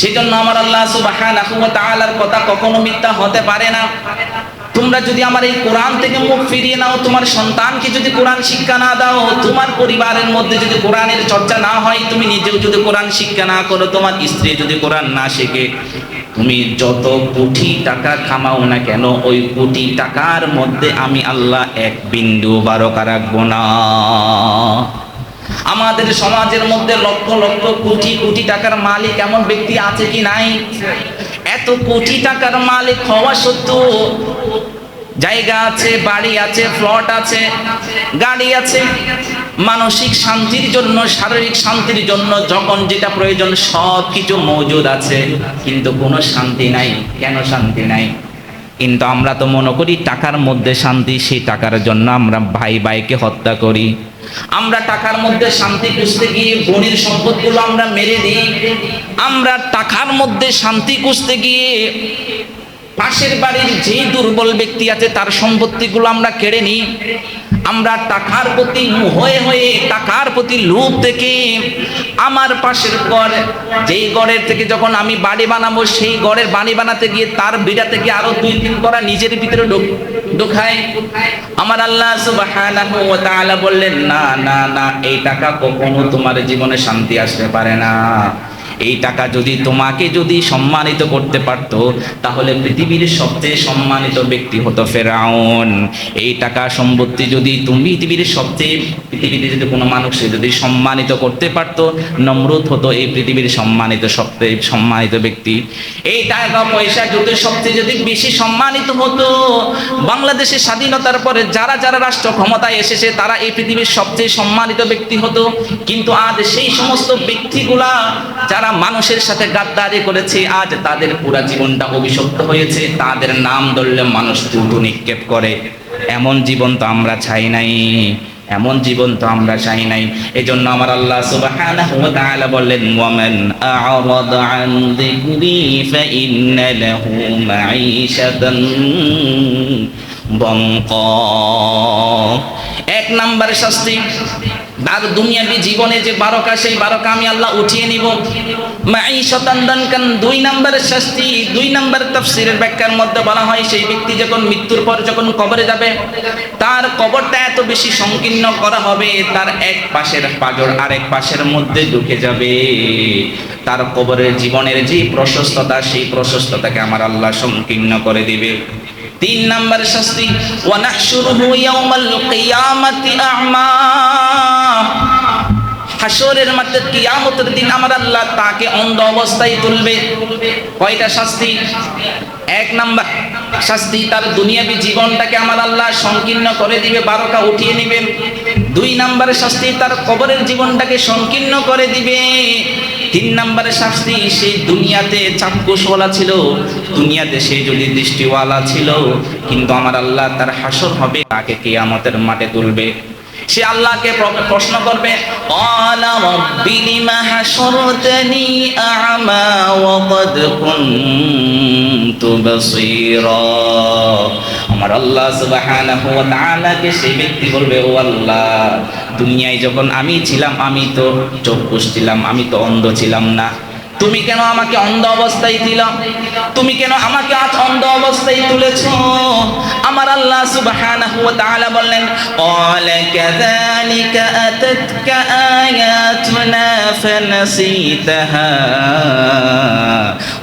সেজন্য আমার আল্লাহ সুবহানাহু ওয়া তাআলার কথা কখনো মিথ্যা হতে পারে না। তোমরা যদি আমার এই কোরআন থেকে মুখ ফিরিয়ে নাও, তোমার সন্তানকে যদি কোরআন শিক্ষা না দাও, তোমার পরিবারের মধ্যে যদি কোরআনের চর্চা না হয়, তুমি নিজেও যদি কোরআন শিক্ষা না করো, তোমার স্ত্রী যদি কোরআন না শেখে, তুমি যত কোটি টাকা কামাও না কেন, ওই কোটি টাকার মধ্যে আমি আল্লাহ এক বিন্দু বারকা রাখবো না। আমাদের সমাজের মধ্যে লক্ষ লক্ষ কোটি কোটি টাকার মালিক এমন ব্যক্তি আছে কি নাই? এত কোটি টাকার মালিক হওয়া সত্ত্বেও জায়গা আছে, বাড়ি আছে, প্লট আছে, গাড়ি আছে, মানসিক শান্তির জন্য, শারীরিক শান্তির জন্য যখন যেটা প্রয়োজন সব কিছু মজুদ আছে, কিন্তু কোনো শান্তি নাই। কেন শান্তি নাই? কিন্তু আমরা তো মনে করি টাকার মধ্যে শান্তি, সেই টাকার জন্য আমরা ভাই ভাইকে হত্যা করি। আমরা টাকার মধ্যে শান্তি খুঁজতে গিয়ে বোনের সম্পদগুলো আমরা মেরে দিই। আমরা টাকার মধ্যে শান্তি খুঁজতে গিয়ে পাশের বাড়ির যে দুর্বল ব্যক্তি আছে তার সম্পত্তিগুলো আমরা কেড়ে নিই। আমরা টাকার প্রতি হয়ে হয়ে, টাকার প্রতি লোভ থেকে আমার পাশের ঘর, যেই ঘরের থেকে যখন আমি বাড়ি বানাবো, সেই ঘরের বাড়ি বানাতে গিয়ে তার বিড়া থেকে আরো 2-3 করা নিজের ভিতরে ঢোকায়। আমার আল্লাহ সুবহানাহু ওয়া তাআলা বললেন, না না না, এই টাকা কখনো তোমার জীবনে শান্তি আসতে পারে না। এই টাকা যদি তোমাকে যদি সম্মানিত করতে পারতো, তাহলে পৃথিবীর সবচেয়ে সম্মানিত ব্যক্তি হতো ফেরাউন। এই টাকা সম্পত্তি যদি তুমি পৃথিবীতে যদি কোনো মানুষকে যদি সম্মানিত করতে পারতো, নমরুদ হতো এই পৃথিবীর সবচেয়ে সম্মানিত ব্যক্তি। এই টাকা পয়সা যদি সবচেয়ে যদি বেশি সম্মানিত হতো, বাংলাদেশের স্বাধীনতার পরে যারা যারা রাষ্ট্র ক্ষমতায় এসেছে তারা এই পৃথিবীর সবচেয়ে সম্মানিত ব্যক্তি হতো। কিন্তু আজ সেই সমস্ত ব্যক্তিগুলা যারা মানুষের সাথে গাদ্দারি করেছে, আজ তাদের পুরা জীবনটা অভিশপ্ত হয়েছে। তাদের নাম ধরলে মানুষ থুতু নিক্ষেপ করে। এমন জীবন তো আমরা চাই নাই, এমন জীবন তো আমরা চাই নাই। এজন্য আমার আল্লাহ সুবহানাহু ওয়া তাআলা বললেন, ওয়ামান আ'রাদা আন যিকরি ফাইন্না লাহু মাঈশাতান দনকা। এক নাম্বার শাস্তি, তার দুনিয়াবি জীবনে যে বারকা, সেই বারকা আমি আল্লাহ উঠিয়ে নিব। মাঈশাতান দানকান, 2 নম্বরের শাস্তি, 2 নম্বর তাফসীরের ব্যাখ্যার মধ্যে বলা হয় সেই ব্যক্তি যখন মৃত্যুর পর যখন কবরে যাবে, তার কবরটা এত বেশি সংকীর্ণ করা হবে, তার এক পাশের পাঁজর আরেক পাশের মধ্যে ঢুকে যাবে। তার কবরের জীবনের যে প্রশস্ততা, সেই প্রশস্ততাকে আমার আল্লাহ সংকীর্ণ করে দিবে। 3 নম্বর শাস্তি, ওয়া নাহশুরুহু ইয়াউমাল কিয়ামাতি আ'মা। হাসরের মাঠে কিয়ামতের দিন আমার আল্লাহ তাকে অন্ধ অবস্থায় তুলবে। কয়টা শাস্তি? 1 নাম্বার শাস্তি, তার দুনিয়াবি জীবনটাকে আমার আল্লাহ সংকীর্ণ করে দিবে, বারকা উঠিয়ে নেবে। 2 নম্বরের শাস্তি, তার কবরের জীবনটাকে সংকীর্ণ করে দিবে। 3 নম্বরের শাস্তি, সেই দুনিয়াতে চাক্ষুষওয়ালা ছিল, দুনিয়াতে সে যদি দৃষ্টিওয়ালা ছিল, কিন্তু আমার আল্লাহ তার হাসর হবে, তাকে কিয়ামতের মাঠে তুলবে। সে আল্লাহকে প্রশ্ন করবে, ক্বালা রাব্বি লিমা হাশরতানি আ'মা ওয়া ক্বাদ কুনতু বাসীরা। আমার আল্লাহ সুবহানাহু ওয়া তাআলাকে সেই ব্যক্তি বলবে, ও আল্লাহ, দুনিয়ায় যখন আমি ছিলাম আমি তো চক্ষুষ ছিলাম, আমি তো অন্ধ ছিলাম না, তুমি কেন আমাকে অন্ধ অবস্থায় দিলা? তুমি কেন আমাকে আজ অন্ধ অবস্থায় তুলেছো? আমার আল্লাহ সুবহানাহু ওয়া তাআলা বললেন, ক্বালা কাযালিকা আতাতকা আয়াতুনা ফানাসিতাহা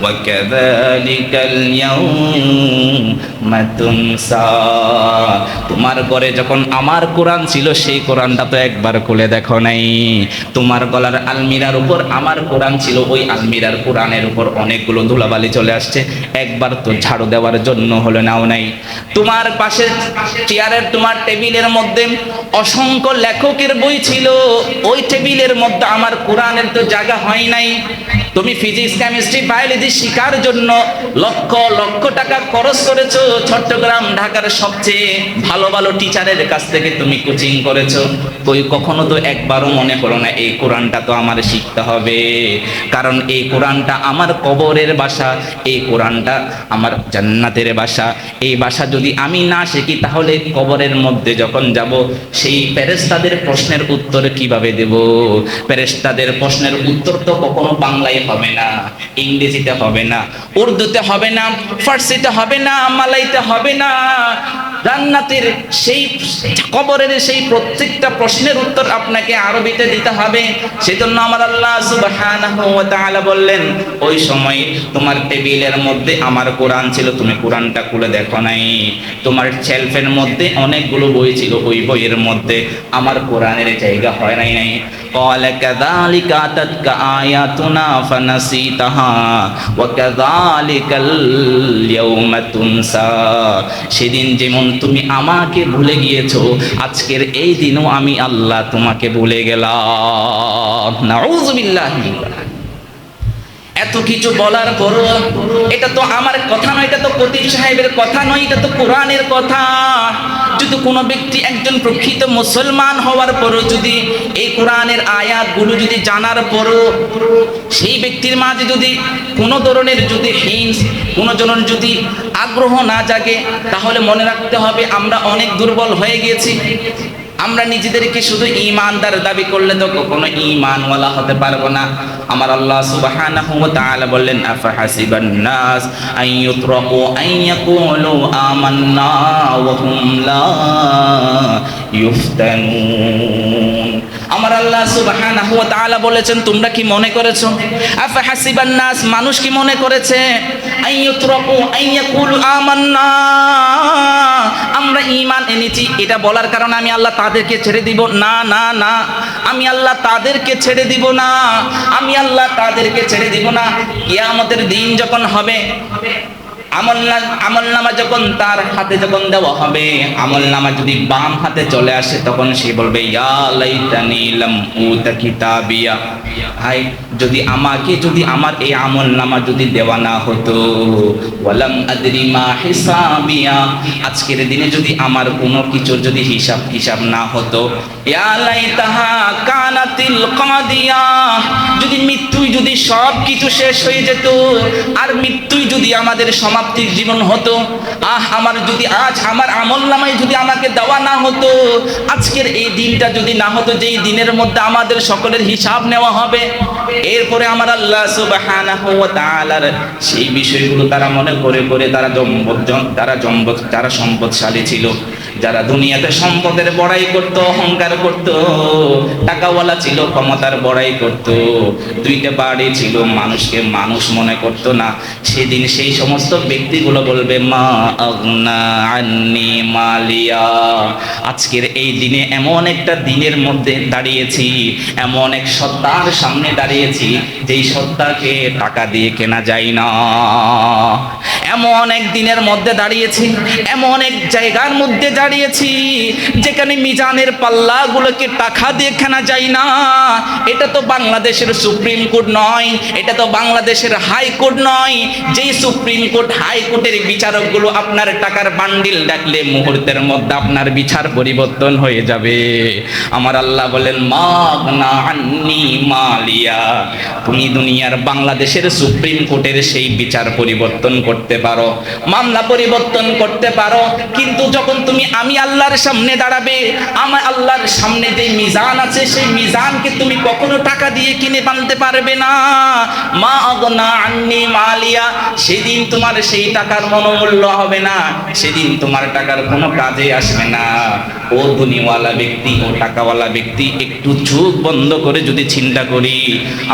ওয়া কাযালিকাল ইয়াউমা তুনসা। তোমার ঘরে যখন আমার কোরআন ছিল, সেই কোরআনটা তো একবার খুলে দেখো নাই। তোমার গলার আলমিরার উপর আমার কোরআন ছিল, ওই আলমিরার কোরআনের উপর অনেকগুলো ধুলাবালি চলে আসছে, একবার তো ঝাড়ু দেওয়ার জন্য হলো নাও নাই। তোমার পাশের চেয়ারের, তোমার টেবিলের মধ্যে অসংখ্য লেখকের বই ছিল, ওই টেবিলের মধ্যে আমার কোরআনের তো জায়গা হয় নাই। তুমি ফিজিক্স, কেমিস্ট্রি, বায়োলজি শেখার জন্য লক্ষ লক্ষ টাকা খরচ করেছো, চট্টগ্রাম ঢাকার সবচেয়ে ভালো ভালো টিচারের কাছ থেকে তুমি কোচিং করেছো, কই কখনো তো একবারও মনে করো না এই কোরআনটা তো আমার শিখতে হবে, কারণ এই কোরআনটা আমার কবরের বাসা, এই কোরআনটা আমার জান্নাতের বাসা। এই বাসা যদি আমি না শিখি, তাহলে কবরের মধ্যে যখন যাব, সেই ফেরেশতাদের প্রশ্নের উত্তর কিভাবে দেব? ফেরেশতাদের প্রশ্নের উত্তর তো কখনো বাংলায় হবে না, ইংরেজিতে হবে না, উর্দুতে হবে না, ফার্সিতে হবে না, মালাইতে হবে না। জান্নাতের সেই কবরের সেই প্রত্যেকটা প্রশ্নের উত্তর আপনাকে আরবিতে দিতে হবে। সেজন্য আমার আল্লাহ সুবহানাহু ওয়া তাআলা বললেন, ওই সময় তোমার টেবিলের মধ্যে আমার কোরআন ছিল, তুমি কোরআনটা খুলে দেখো নাই। তোমার শেলফের মধ্যে অনেকগুলো বই ছিল, ওই বইয়ের মধ্যে আমার কোরআনের জায়গা হয় নাই। ক্বালা কাযালিকা আতাতকা আয়াতুনা ফানাসিতাহা ওয়া কাযালিকাল ইয়াউমা তুনসা। সেদিন যেমন তুমি আমাকে ভুলে গিয়েছো, আজকের এই দিনও আমি আল্লাহ তোমাকে ভুলে গেলাম। নাউযুবিল্লাহ। এত কিছু বলার পরও এটা তো আমার কথা নয়, এটা তো খতিব সাহেবের কথা নয়, এটা তো কোরআনের কথা। যদি কোনো ব্যক্তি একজন প্রকৃত মুসলমান হওয়ার পরও যদি এই কোরআনের আয়াতগুলো যদি জানার পরও সেই ব্যক্তির মাঝে যদি কোনো ধরনের যদি হিংস, কোনো জনের যদি আগ্রহ না জাগে, তাহলে মনে রাখতে হবে আমরা অনেক দুর্বল হয়ে গিয়েছি। আমরা নিজেদেরকে শুধু ঈমানদার দাবি করলে তো কখনো ঈমানওয়ালা হতে পারবো না। আমার আল্লাহ সুবহানাহু ওয়া তাআলা বললেন, আফা হাসিবান নাস আন ইউতরাকু আন ইয়াকুলু আমান্না ওয়া হুম লা ইফতানুন। আমার আল্লাহ সুবহানাহু ওয়া তাআলা বলেছেন, তোমরা কি মনে করেছো, আফা হাসিবান নাস, মানুষ কি মনে করেছে, আন ইউতরাকু আন ইয়াকুলু আমান্না, আমরা ঈমান এনেছি, এটা বলার কারণে আমি আল্লাহ তাদেরকে ছেড়ে দিব? না না না, আমি আল্লাহ তাদেরকে ছেড়ে দিব না, আমি আল্লাহ তাদেরকে ছেড়ে দিব না। কিয়ামতের দিন যখন হবে, আমলনামা যখন তার হাতে যখন দেওয়া হবে, আমলনামা যদি বাম হাতে চলে আসে, তখন সে বলবে, ইয়া লাইতানি লাম উতা কিতাবিয়া, হায় যদি আমার এই আমল নামা যদি দেওয়া না হতো, ওয়ালাম আদরি মা হিসাবিয়া, আজকের দিনে যদি আমার কোনো কিছুর যদি হিসাব না হতো, ইয়া লাইতাহা কানাতিল কাদিয়া, যদি মৃত্যুই যদি সব কিছু শেষ হয়ে যেত আর মৃত্যুই যদি আমাদের সমাপ্তির জীবন হতো, আমার যদি আজ আমার আমল নামায় যদি আমাকে দেওয়া না হতো, আজকের এই দিনটা যদি না হতো যেই দিনের মধ্যে আমাদের সকলের হিসাব নেওয়া হবে, এরপরে আমার আল্লাহ সুবহানাহু ওয়া তাআলার সেই বিষয়গুলো তারা মনে করে করে যারা সম্পদশালী ছিল, যারা দুনিয়াতে সম্পদের বড়াই করত, অহংকার করত, টাকাওয়ালা ছিল, ক্ষমতার বড়াই করত, দুইটা বাড়ি ছিল, মানুষকে মানুষ মনে করত না, সেদিন সেই সমস্ত ব্যক্তিগুলো বলবে মা আগনা আন্নি মালিয়া। আজকের এই দিনে এমন একটা দিনের মধ্যে দাঁড়িয়েছি, এমন এক সত্তার সামনে দাঁড়িয়েছি যেই সত্তাকে টাকা দিয়ে কেনা যায় না। এমন এক দিনের মধ্যে দাঁড়িয়েছি, এমন এক জায়গার মধ্যে দাঁড়িয়েছি যেখানে মিজানের পাল্লাগুলোকে টাকা দিয়ে কেনা যায় না। এটা তো বাংলাদেশের সুপ্রিম কোর্ট নয়, এটা তো বাংলাদেশের হাইকোর্ট নয়, যেই সুপ্রিম কোর্ট হাইকোর্টের বিচারকগুলো আপনার টাকার বান্ডিল ডাকলে মুহূর্তের মধ্যে আপনার বিচার পরিবর্তন হয়ে যাবে। আমার আল্লাহ বলেন মাগনা আন্নি মালিয়া, তুমি দুনিয়ার বাংলাদেশের সুপ্রিম কোর্টের সেই বিচার পরিবর্তন করতে পারো, মামলা পরিবর্তন করতে পারো, কিন্তু যখন তুমি আমি আল্লাহর সামনে দাঁড়াবে, আমার আল্লাহর সামনে যে মিজান আছে সেই মিজানকে তুমি কখনো টাকা দিয়ে কিনে আনতে পারবে না। মা আগনা আন্নি মালিয়া, সেদিন তোমার সেই টাকার মনোমূল্য হবে না, সেদিন তোমার টাকার কোনো কাজে আসবে না। ও দুনিয়াওয়ালা ব্যক্তি, ও টাকাওয়ালা ব্যক্তি, একটু চোখ বন্ধ করে যদি চিন্তা করি,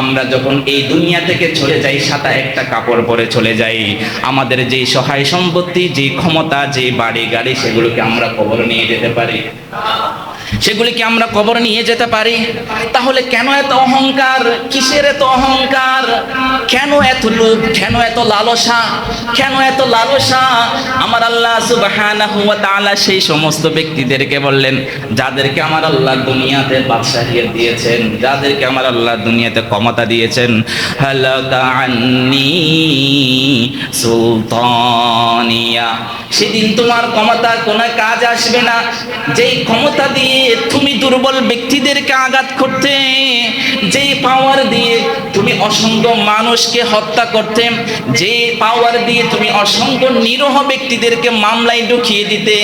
আমরা যখন এই দুনিয়া থেকে চলে যাই, সাদা একটা কাপড় পরে চলে যাই, আমাদের যে সহায় সম্পত্তি, যে ক্ষমতা, যে বাড়ি গাড়ি, সেগুলোকে আমরা কবর নিয়ে যেতে পারি, সেগুলিকে আমরা কবর নিয়ে যেতে পারি। তাহলে কেন এত অহংকার? কিসের এত অহংকার? কেন এত লোভ? কেন এত লালসা? কেন এত লালসা? আমার আল্লাহ সুবহানাহু ওয়া তাআলা সেই সমস্ত ব্যক্তিদেরকে বললেন যাদেরকে আমার আল্লাহ দুনিয়াতে বাদশাহিয়ত দিয়েছেন, যাদেরকে আমার আল্লাহ দুনিয়াতে ক্ষমতা দিয়েছেন, হালাকা আন্নি সুলতানিয়া, সেদিন তোমার ক্ষমতার কোনো কাজ আসবে না। যেই ক্ষমতা দিয়ে তুমি দুর্বল ব্যক্তিদেরকে আঘাত করতে, যেই পাওয়ার দিয়ে তুমি অসংখ্য মানুষকে হত্যা করতে, যে পাওয়ার দিয়ে তুমি অসংখ্য নিরীহ ব্যক্তিদেরকে মামলায় ঢুকিয়ে দিতে,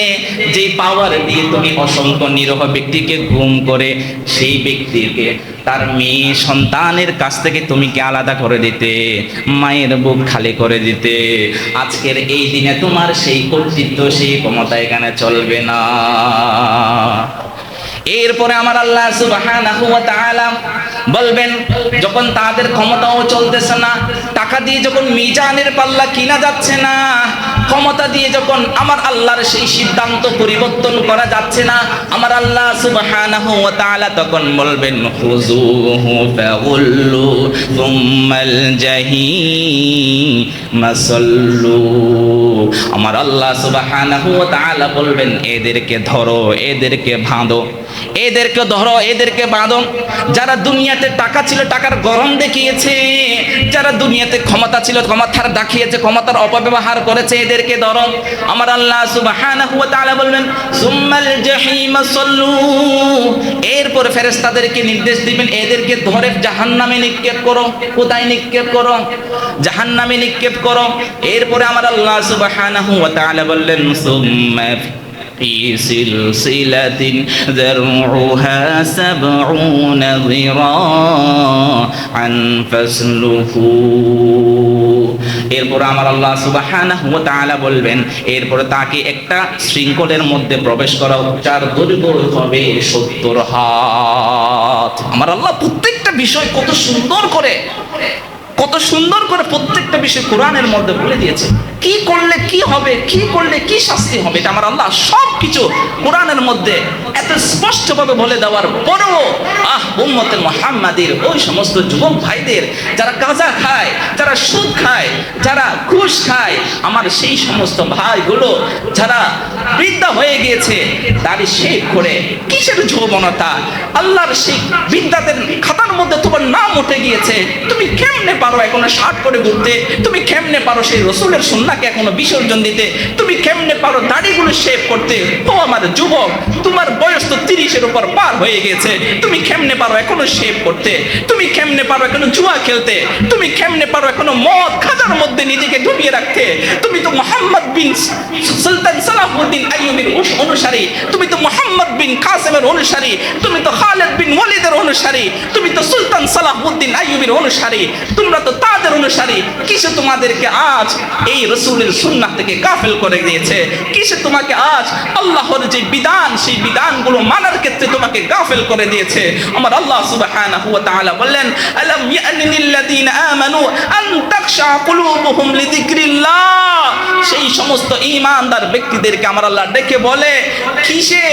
যে পাওয়ার দিয়ে তুমি অসংখ্য নিরীহ ব্যক্তিকে গুম করে সেই ব্যক্তিকে তার মেয়ে সন্তানের কাছ থেকে তুমি কি আলাদা করে দিতে, মায়ের বুক খালি করে দিতে, আজকের এই দিনে তোমার সেই কর্তৃত্ব, সেই ক্ষমতা এখানে চলবে না। এরপরে আমার আল্লাহ সুবহানাহু ওয়া তাআলা বলবেন, যখন তাদের ক্ষমতাও চলতেছে না, টাকা দিয়ে যখন মিজানের পাল্লা কিনা যাচ্ছে না, ক্ষমতা দিয়ে যখন আমার আল্লাহর সেই সিদ্ধান্ত পরিবর্তন করা যাচ্ছে না, আমার আল্লাহ সুবহানাহু ওয়া তাআলা তখন বলবেন খুযুহু ফাগুল্লু সুম্মাল জাহিমা সাল্লু। আমার আল্লাহ সুবহানাহু ওয়া তাআলা বলবেন এদেরকে ধরো, এদেরকে বাঁধো, এদেরকে ধরো, এদেরকে বাঁধো। যারা দুনিয়াতে টাকা ছিল টাকার গরম দেখিয়েছে, যারা দুনিয়াতে ক্ষমতা ছিল ক্ষমতার দেখিয়েছে, ক্ষমতার অপব্যবহার করেছে, এদেরকে ধরো। আমার আল্লাহ সুবহানাহু ওয়া তাআলা বলবেন সুম্মাল জাহিমা সাল্লু, এরপর ফেরেশতাদেরকে নির্দেশ দিবেন এদেরকে ধরে জাহান্নামে নিক্ষেপ করো। কোথায় নিক্ষেপ করো? জাহান্নামে নিক্ষেপ করো। এরপরে আমার আল্লাহ সুবহানাহু ওয়া তাআলা বললেন সুম্মা في سلسلة ذرعها 70 ذراعا فاسلكوه। এরপর আমার আল্লাহ সুবহানাহু ওয়া তাআলা বলবেন এরপর তাকে একটা শৃঙ্খলের মধ্যে প্রবেশ করাও, যার দৈর্ঘ্য হবে 70 হাত। আমার আল্লাহ প্রত্যেকটা বিষয় কত সুন্দর করে প্রত্যেকটা বিষয় কোরআনের মধ্যে বলে দিয়েছে। কি করলে কি হবে, কি করলে কি শাস্তি হবে, এটা আমার আল্লাহ সব কিছু কোরআনের মধ্যে এত স্পষ্টভাবে বলে দেওয়ার পরেও উম্মতে মুহাম্মাদের ওই সমস্ত যুবক ভাইদের যারা গাঁজা খায়, যারা সুদ খায়, যারা ঘুষ খায়, আমার সেই সমস্ত ভাইগুলো যারা বৃদ্ধা হয়ে গিয়েছে, দাড়ি শেভ করে কিসের যৌবনতা, আল্লাহর সেই বিদ্যাতের খাতার মধ্যে তোমার নাম উঠে গিয়েছে, তুমি কেমনে পারো এখনো শার্ট পরে ঘুরতে? তুমি কেমনে পারো সেই রসুলের সুন্নাহকে এখনো বিসর্জন দিতে? তুমি কেমনে পারো দাড়িগুলো শেভ করতে? ও আমার যুবক, তোমার বয়স তো 30-এর উপর পার হয়ে গেছে, তুমি কেমনে পারো এখনো শেভ করতে? তুমি কেমনে পারো এখনো জুয়া খেলতে? তুমি কেমনে পারো এখনো মদ খাজার মধ্যে নিজেকে ডুবিয়ে রাখতে? তুমি তো মোহাম্মদ বিন সুলতান সালাহুদ্দিন আইয়ুবীর অনুসারী, তুমি তো মোহাম্মদ বিন কাসেমের অনুসারী, তুমি তো খালিদ বিন ওয়ালিদের অনুসারী, তুমি তো সুলতান সালাহুদ্দিন আইয়ুবীর অনুসারী, তোমরা তো তাদের অনুসারী। কিসে তোমাদেরকে আজ এই রাসূলের সুন্নাহ থেকে গাফেল করে দিয়েছে? কিসে তোমাকে আজ আল্লাহর যে বিধান, সেই বিধানগুলো মানার ক্ষেত্রে তোমাকে গাফেল করে দিয়েছে? আমার আল্লাহ সুবহানাহু ওয়া তাআলা বললেন, আলাম ইয়ানিল্লাযীনা আমানু আন তাখশা কুলুবুহুম লিযিকরিল্লাহ। সেই সমস্ত ঈমানদার ব্যক্তিদেরকে আমার আল্লাহ ডেকে বলে, কিসে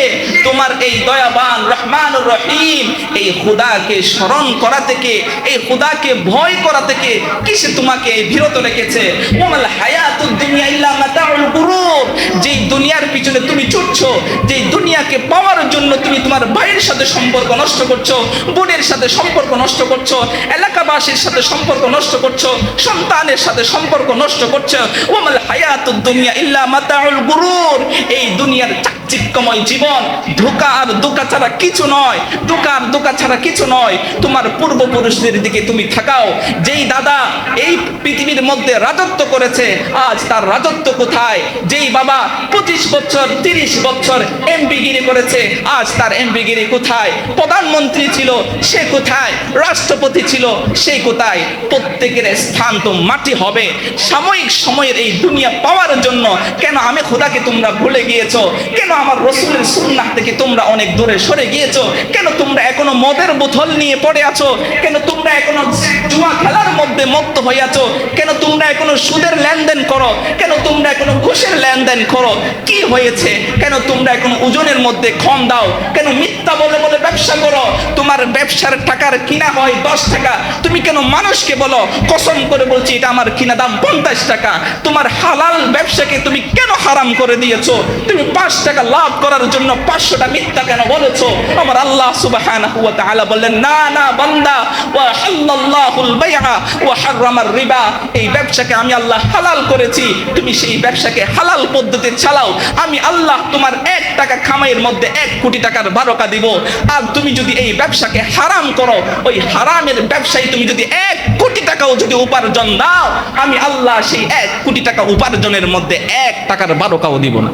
তোমার এই দয়াবান রহমানুর রহিম এই খোদাকে স্মরণ করা থেকে, এই খোদাকে ভয় করা থেকে কিসে তোমাকে বিরত রেখেছে? ওমাল হায়াতুদ দুনিয়া ইল্লা মাতাউল গুরুর। যেই দুনিয়ার পিছনে তুমি ছুটছো, যেই দুনিয়াকে পাওয়ার জন্য তুমি তোমার ভাইয়ের সাথে সম্পর্ক নষ্ট করছো, বোনের সাথে সম্পর্ক নষ্ট করছো, এলাকাবাসীর সাথে সম্পর্ক নষ্ট করছো, সন্তানের সাথে সম্পর্ক নষ্ট করছো। ওমাল হায়াতুদ দুনিয়া ইল্লা মাতাউল গুরুর। এই দুনিয়ার চাকচিক্যময় জীবন ধোঁকা আর ধোঁকা ছাড়া কিছু নয়, ধোঁকা আর ধোঁকা ছাড়া কিছু নয়। তোমার পূর্বপুরুষদের দিকে তুমি থাকাও। যেই দাদা এই পৃথিবীর মধ্যে রাজত্ব করেছে, আজ তার রাজত্ব কোথায়? যেই বাবা 25 বছর 30 বছর এমপিগিরি করেছে, আজ তার এমপিগিরি কোথায়? প্রধানমন্ত্রী ছিল, সে কোথায়? রাষ্ট্রপতি ছিল, সে কোথায়? প্রত্যেকের স্থান তো মাটি হবে। সাময়িক সময়ের এই দুনিয়া পাওয়ার জন্য কেন আমি খোদাকে তোমরা ভুলে গিয়েছো? কেন আমার রসুলের সুন্নাহ থেকে তোমরা অনেক দূরে সরে গিয়েছো? কেন তোমরা এখনো মদের বোতল নিয়ে পড়ে আছো? কেন তোমরা এখনো জুয়া খেলার মধ্যে মত্ত হয়ে আছো? কেন তোমরা এখনো সুদের লেনদেন করো? কেন তোমরা এখনো ঘুষের লেনদেন করো? কি হয়েছে? কেন তোমরা এখনো ওজনের মধ্যে কম দাও? কেন মিথ্যা বলে বলে ব্যবসা করো? তোমার ব্যবসার টাকার কিনা হয় 10 টাকা, তুমি কেন মানুষকে বলো কসম করে বলছি এটা আমার কিনা দাম 50 টাকা? তোমার হালাল ব্যবসাকে তুমি কেন হারাম করে দিয়েছো? তুমি 5 টাকা লাভ করার জন্য 500টা মিথ্যা কেন বলেছো? আমার আল্লাহ সুবহানাহু ওয়া তাআলা বললেন, না না বান্দা, ওয়া হাল্লাল্লাহুল বাইআ ওয়া হারামার রিবা। এই ব্যবসাকে আমি আল্লাহ হালাল করেছি, তুমি সেই ব্যবসাকে হালাল পদ্ধতিতে চালাও। আমি আল্লাহ তোমার 1 টাকা কামাইয়ের মধ্যে 1 কোটি টাকার বারাকা দিব। আর তুমি যদি এই ব্যবসাকে হারাম করো, ওই হারামের ব্যবসায় তুমি যদি 1 কোটি টাকাও যদি উপার্জন দাও, আমি আল্লাহ সেই 1 কোটি টাকা উপার্জনের মধ্যে 1 টাকার বারাকাও দিব না।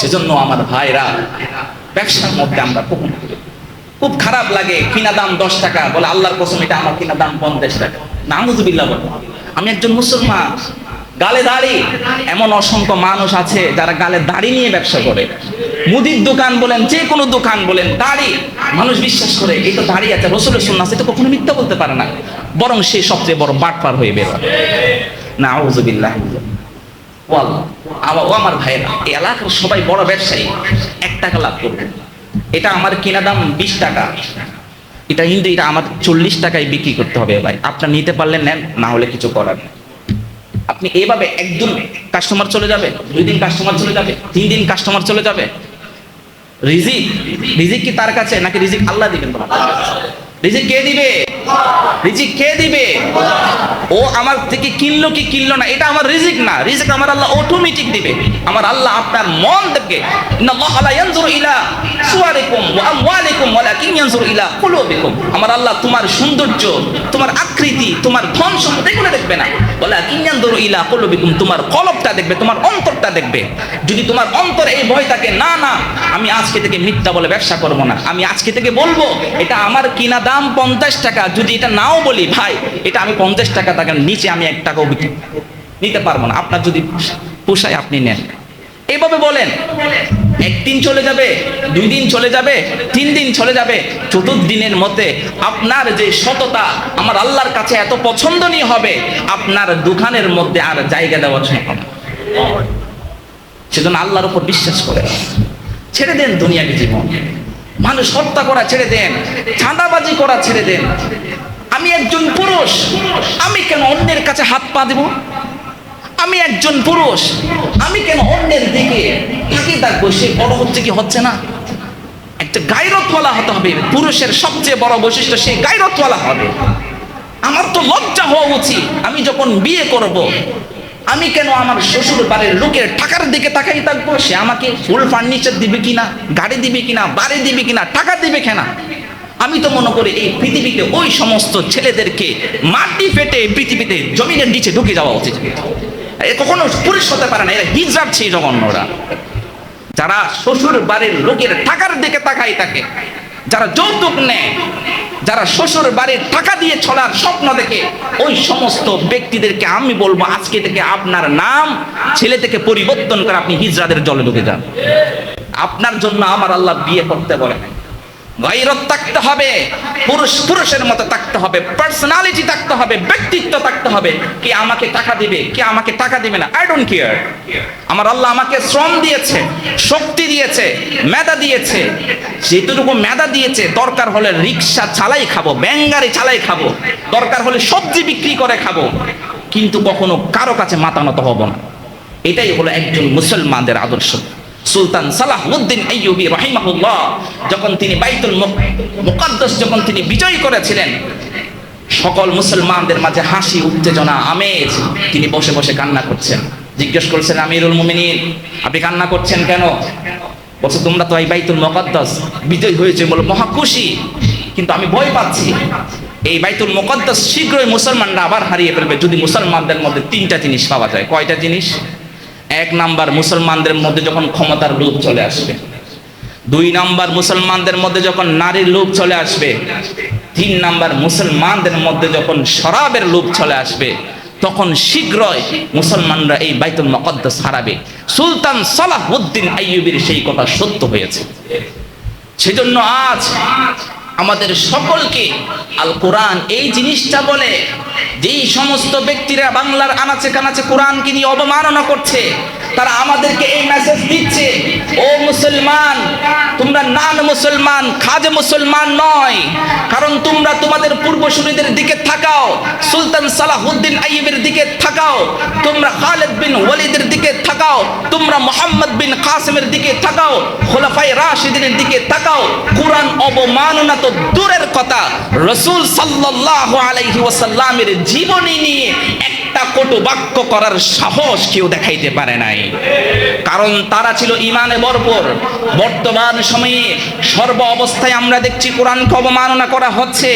সেজন্য আমার ভাইরা, ব্যবসার মধ্যে আমরা খুব খারাপ লাগে। কিনা দাম 10 টাকা বলে, আল্লাহর কসম এটা আমার কিনা দাম 50 টাকা। নাউযুবিল্লাহ বলে। আমি একজন মুসলমান, গালে দাড়ি। এমন অসংখ্য মানুষ আছে যারা গালে দাড়ি নিয়ে ব্যবসা করে। মুদির দোকান বলেন, যে কোনো দোকান বলেন, দাড়ি। মানুষ বিশ্বাস করে এই তো দাড়ি আছে, রাসূলের সুন্নাহ আছে, তো কখনো মিথ্যা বলতে পারে না, বরং সে সবচেয়ে বড় বাটপার হয়ে বের হয়। নাউযুবিল্লাহ। আমার ভাইরা, এই এলাকার সবাই বড় ব্যবসায়ী, 1 টাকা লাভ করবে। এটা আমার কিনা দাম 20 টাকা, এটা কিন্তু এটা আমার 40 টাকায় বিক্রি করতে হবে। ভাই আপনার নিতে পারলেন নেন, না হলে কিছু করার নেই। আপনি এইভাবে একদিন কাস্টমার চলে যাবে, 2 দিন কাস্টমার চলে যাবে, 3 দিন কাস্টমার চলে যাবে। রিজিক কি তার কাছে, নাকি রিজিক আল্লাহ দিবেন? রিজিক কে দিবে? রিজিক কে দিবে? ও আমার থেকে কিনলো কি কিনলো না, এটা আমার রিজিক না। রিজিক আমার আল্লাহ অটোমেটিক দিবে। আমার আল্লাহ আপনার মন থেকে, ইন্নাল্লাহা লা ইয়ানজুরু ইলা সুওয়ারিকুম ওয়া আমওয়ালিকুম ওয়ালাকিন ইয়ানজুরু ইলা কুলুবিকুম। আমার আল্লাহ তোমার সৌন্দর্য, তোমার আকৃতি, তোমার ধন সম্পদ এগুলো দেখবে না। ওয়ালাকিন ইয়ানজুরু ইলা কুলুবিকুম, তোমার কলবটা দেখবে, তোমার অন্তরটা দেখবে। যদি তোমার অন্তরে এই ভয় থাকে, না না আমি আজকে থেকে মিথ্যা বলে ব্যবসা করব না, আমি আজকে থেকে বলবো এটা আমার কিনা দাম 50 টাকা, যদি এটা নাও বলি ভাই এটা আমি 50 টাকা টাকার নিচে আমি 1 টাকাও বিক্রি নিতে পারবো না, আপনার যদি পোষায় আপনি নেন। এইভাবে বলেন, 1 দিন চলে যাবে, 2 দিন চলে যাবে, 3 দিন চলে যাবে, 4th দিনের মধ্যে আপনার যে সততা আমার আল্লাহর কাছে এত পছন্দনীয় হবে, আপনার দোকানের মধ্যে আর জায়গা দেওয়া সম্ভব না। সেজন্য আল্লাহর উপর বিশ্বাস করে ছেড়ে দেন দুনিয়াবী জীবন, মানুষ হত্যা করা ছেড়ে দেন, চাঁদাবাজি করা ছেড়ে দেন। আমি একজন পুরুষ, আমি কেন অন্যের কাছে হাত পা দেব? আমি একজন পুরুষ, আমি কেন অন্যের দিকে তাকিয়ে থাকবো? সে বড় হচ্ছে কি হচ্ছে না? যে গায়রতওয়ালা হতে হবে। পুরুষের সবচেয়ে বড় বৈশিষ্ট্য সেই গায়রতওয়ালা হবে। আমার তো লজ্জা হওয়া উচিত, আমি যখন বিয়ে করব আমি কেন আমার শ্বশুর বাড়ির লোকের টাকার দিকে তাকাই থাকবো? সে আমাকে ফুল ফার্নিচার দিবে কিনা, গাড়ি দিবে কিনা, বাড়ি দিবে কিনা, টাকা দিবে কিনা। আমি তো মনে করি এই পৃথিবীতে ওই সমস্ত ছেলেদেরকে মাটি ফেটে পৃথিবীতে জমিনের নিচে ঢুকে যাওয়া উচিত। কখনো পুরুষ হতে পারে না, এরা হিজড়ার চেয়ে জঘন্যরা। যারা শ্বশুর বাড়ির লোকের টাকার দিকে তাকাই থাকে, যারা যৌতুক নেয়, যারা শ্বশুর বাড়ির টাকা দিয়ে চলার স্বপ্ন দেখে, ওই সমস্ত ব্যক্তিদেরকে আমি বলবো আজকে থেকে আপনার নাম ছেলে থেকে পরিবর্তন করে আপনি হিজড়াদের জলে ঢুকে যান। আপনার জন্য আমার আল্লাহ বিয়ে করতে বলে নাই। গায়রত থাকতে হবে, পুরুষ পুরুষের মতো থাকতে হবে, পার্সোনালিটি থাকতে হবে, ব্যক্তিত্ব থাকতে হবে। কে আমাকে টাকা দিবে, কে আমাকে টাকা দিবে না, আই ডোন্ট কেয়ার। আমার আল্লাহ আমাকে শ্রম দিয়েছে, শক্তি দিয়েছে, মেধা দিয়েছে। যেটুকু মেধা দিয়েছে দরকার হলে রিক্সা চালাই খাবো, ব্যাঙ্গারি চালাই খাবো, দরকার হলে সবজি বিক্রি করে খাবো, কিন্তু কখনো কারো কাছে মাথা নত হব না। এটাই হলো একজন মুসলমানদের আদর্শ। সুলতান সালাহউদ্দিন আইয়ুবী রাহিমাহুল্লাহ যখন তিনি বাইতুল মুকাদ্দাস যখন তিনি বিজয় করেছিলেন, সকল মুসলমানদের মাঝে হাসি, উত্তেজনা, আমেজ। তিনি বসে বসে কান্না করছেন। জিজ্ঞেস করছেন, আমিরুল মুমিনিন আপনি কান্না করছেন কেন? বলছে, তোমরা তো এই বাইতুল মুকাদ্দাস বিজয় হয়েছে, বলো মহা খুশি, কিন্তু আমি ভয় পাচ্ছি এই বাইতুল মুকাদ্দাস শীঘ্রই মুসলমানরা আবার হারিয়ে ফেলবে যদি মুসলমানদের মধ্যে তিনটা জিনিস পাওয়া যায়। কয়টা জিনিস? এক নাম্বার, মুসলমানদের মধ্যে যখন ক্ষমতার লোভ চলে আসবে। দুই নাম্বার, মুসলমানদের মধ্যে যখন নারীর লোভ চলে আসবে। তিন নাম্বার, মুসলমানদের মধ্যে যখন শরাবের লোভ চলে আসবে, তখন শীঘ্রই মুসলমানরা এই বাইতুল মুকাদ্দাস হারাবে। সুলতান সালাহউদ্দিন আইয়ুবীর সেই কথা সত্য হয়েছে। সেজন্য আজ আমাদের সকলকে আল কোরআন এই জিনিসটা বলে, যেই সমস্ত ব্যক্তিরা বাংলার আনাচে কানাচে কোরআনকে নিয়ে অবমাননা করছে, তারা আমাদেরকে এই মেসেজ দিচ্ছে, ও মুসলমান, তোমরা নাম মুসলমান, খাজে মুসলমান নয়। কারণ তোমরা তোমাদের পূর্বসূরীদের দিকে থাকাও, সুলতান সালাহউদ্দিন আইয়ুবীর দিকে থাকাও, তোমরা খালিদ বিন ওয়ালিদের দিকে থাকাও, তোমরা মুহাম্মদ বিন কাসিমের দিকে থাকাও, খোলাফায়ে রাশিদিনের দিকে থাকাও। কোরআন অবমাননা তো দূরের কথা, রাসূল সাল্লাল্লাহু আলাইহি ওয়াসাল্লামের জীবনী নিয়ে একটা কটু বাক্য করার সাহস কেউ দেখাইতে পারে নাই। কারণ তারা ছিল ঈমানে ভরপুর। বর্তমান সময়ে সর্ব অবস্থায় আমরা দেখছি কোরআনকে অবমাননা করা হচ্ছে,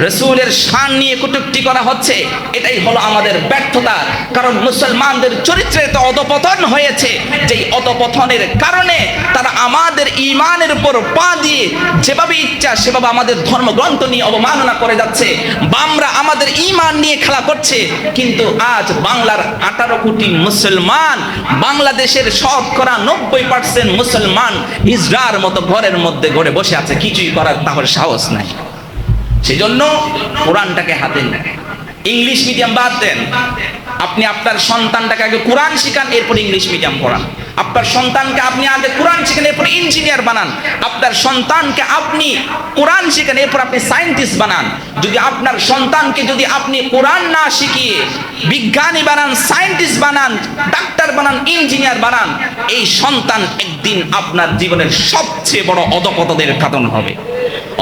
রাসূলের শান নিয়ে কটূক্তি করা হচ্ছে। এটাই হলো আমাদের ব্যর্থতা। কারণ মুসলমানদের চরিত্রে তো অধপতন হয়েছে, যেই অধপতনের কারণে তারা আমাদের ঈমানের উপর পা দিয়ে যেভাবে ইচ্ছা সেভাবে আমাদের ধর্মগ্রন্থ নিয়ে অবমাননা করে যাচ্ছে। বামরা আমাদের ঈমান নিয়ে খেলা করছে। কিন্তু আজ বাংলার 18 কোটি মুসলমান, বাংলাদেশের শতকরা 90% মুসলমান হিজড়ার মতো ঘরের মধ্যে ঘরে বসে আছে, কিছুই করার তাহলে সাহস নাই। সেজন্য কোরআনটাকে হাতে নেন। ইংলিশ মিডিয়াম বাদ দেন, আপনি আপনার সন্তানটাকে আগে কোরআন শিখান, এরপর ইংলিশ মিডিয়াম পড়ান। আপনার সন্তানকে আপনি আগে কোরআন শিখান, এরপর ইঞ্জিনিয়ার বানান। আপনার সন্তানকে আপনি কোরআন শিখান, এরপর আপনি সায়েন্টিস্ট বানান। যদি আপনার সন্তানকে যদি আপনি কোরআন না শিখিয়ে বিজ্ঞানী বানান, সায়েন্টিস্ট বানান, ডাক্তার বানান, ইঞ্জিনিয়ার বানান, এই সন্তান একদিন আপনার জীবনের সবচেয়ে বড় অধপতনের কারণ হবে।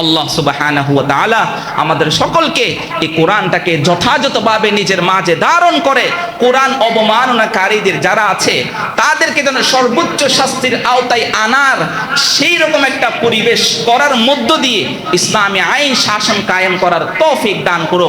আল্লাহ সুবহানাহু ওয়া তাআলা আমাদের সকলকে এই কোরআনটাকে যথাযথভাবে নিজের মাঝে ধারণ করে কোরআন অবমাননাকারীদের যারা আছে তাদেরকে যেন সর্বোচ্চ শাস্তির আওতায় আনার সেই রকম একটা পরিবেশ করার মধ্য দিয়ে ইসলামী আইন শাসন কায়েম করার তৌফিক দান করুক।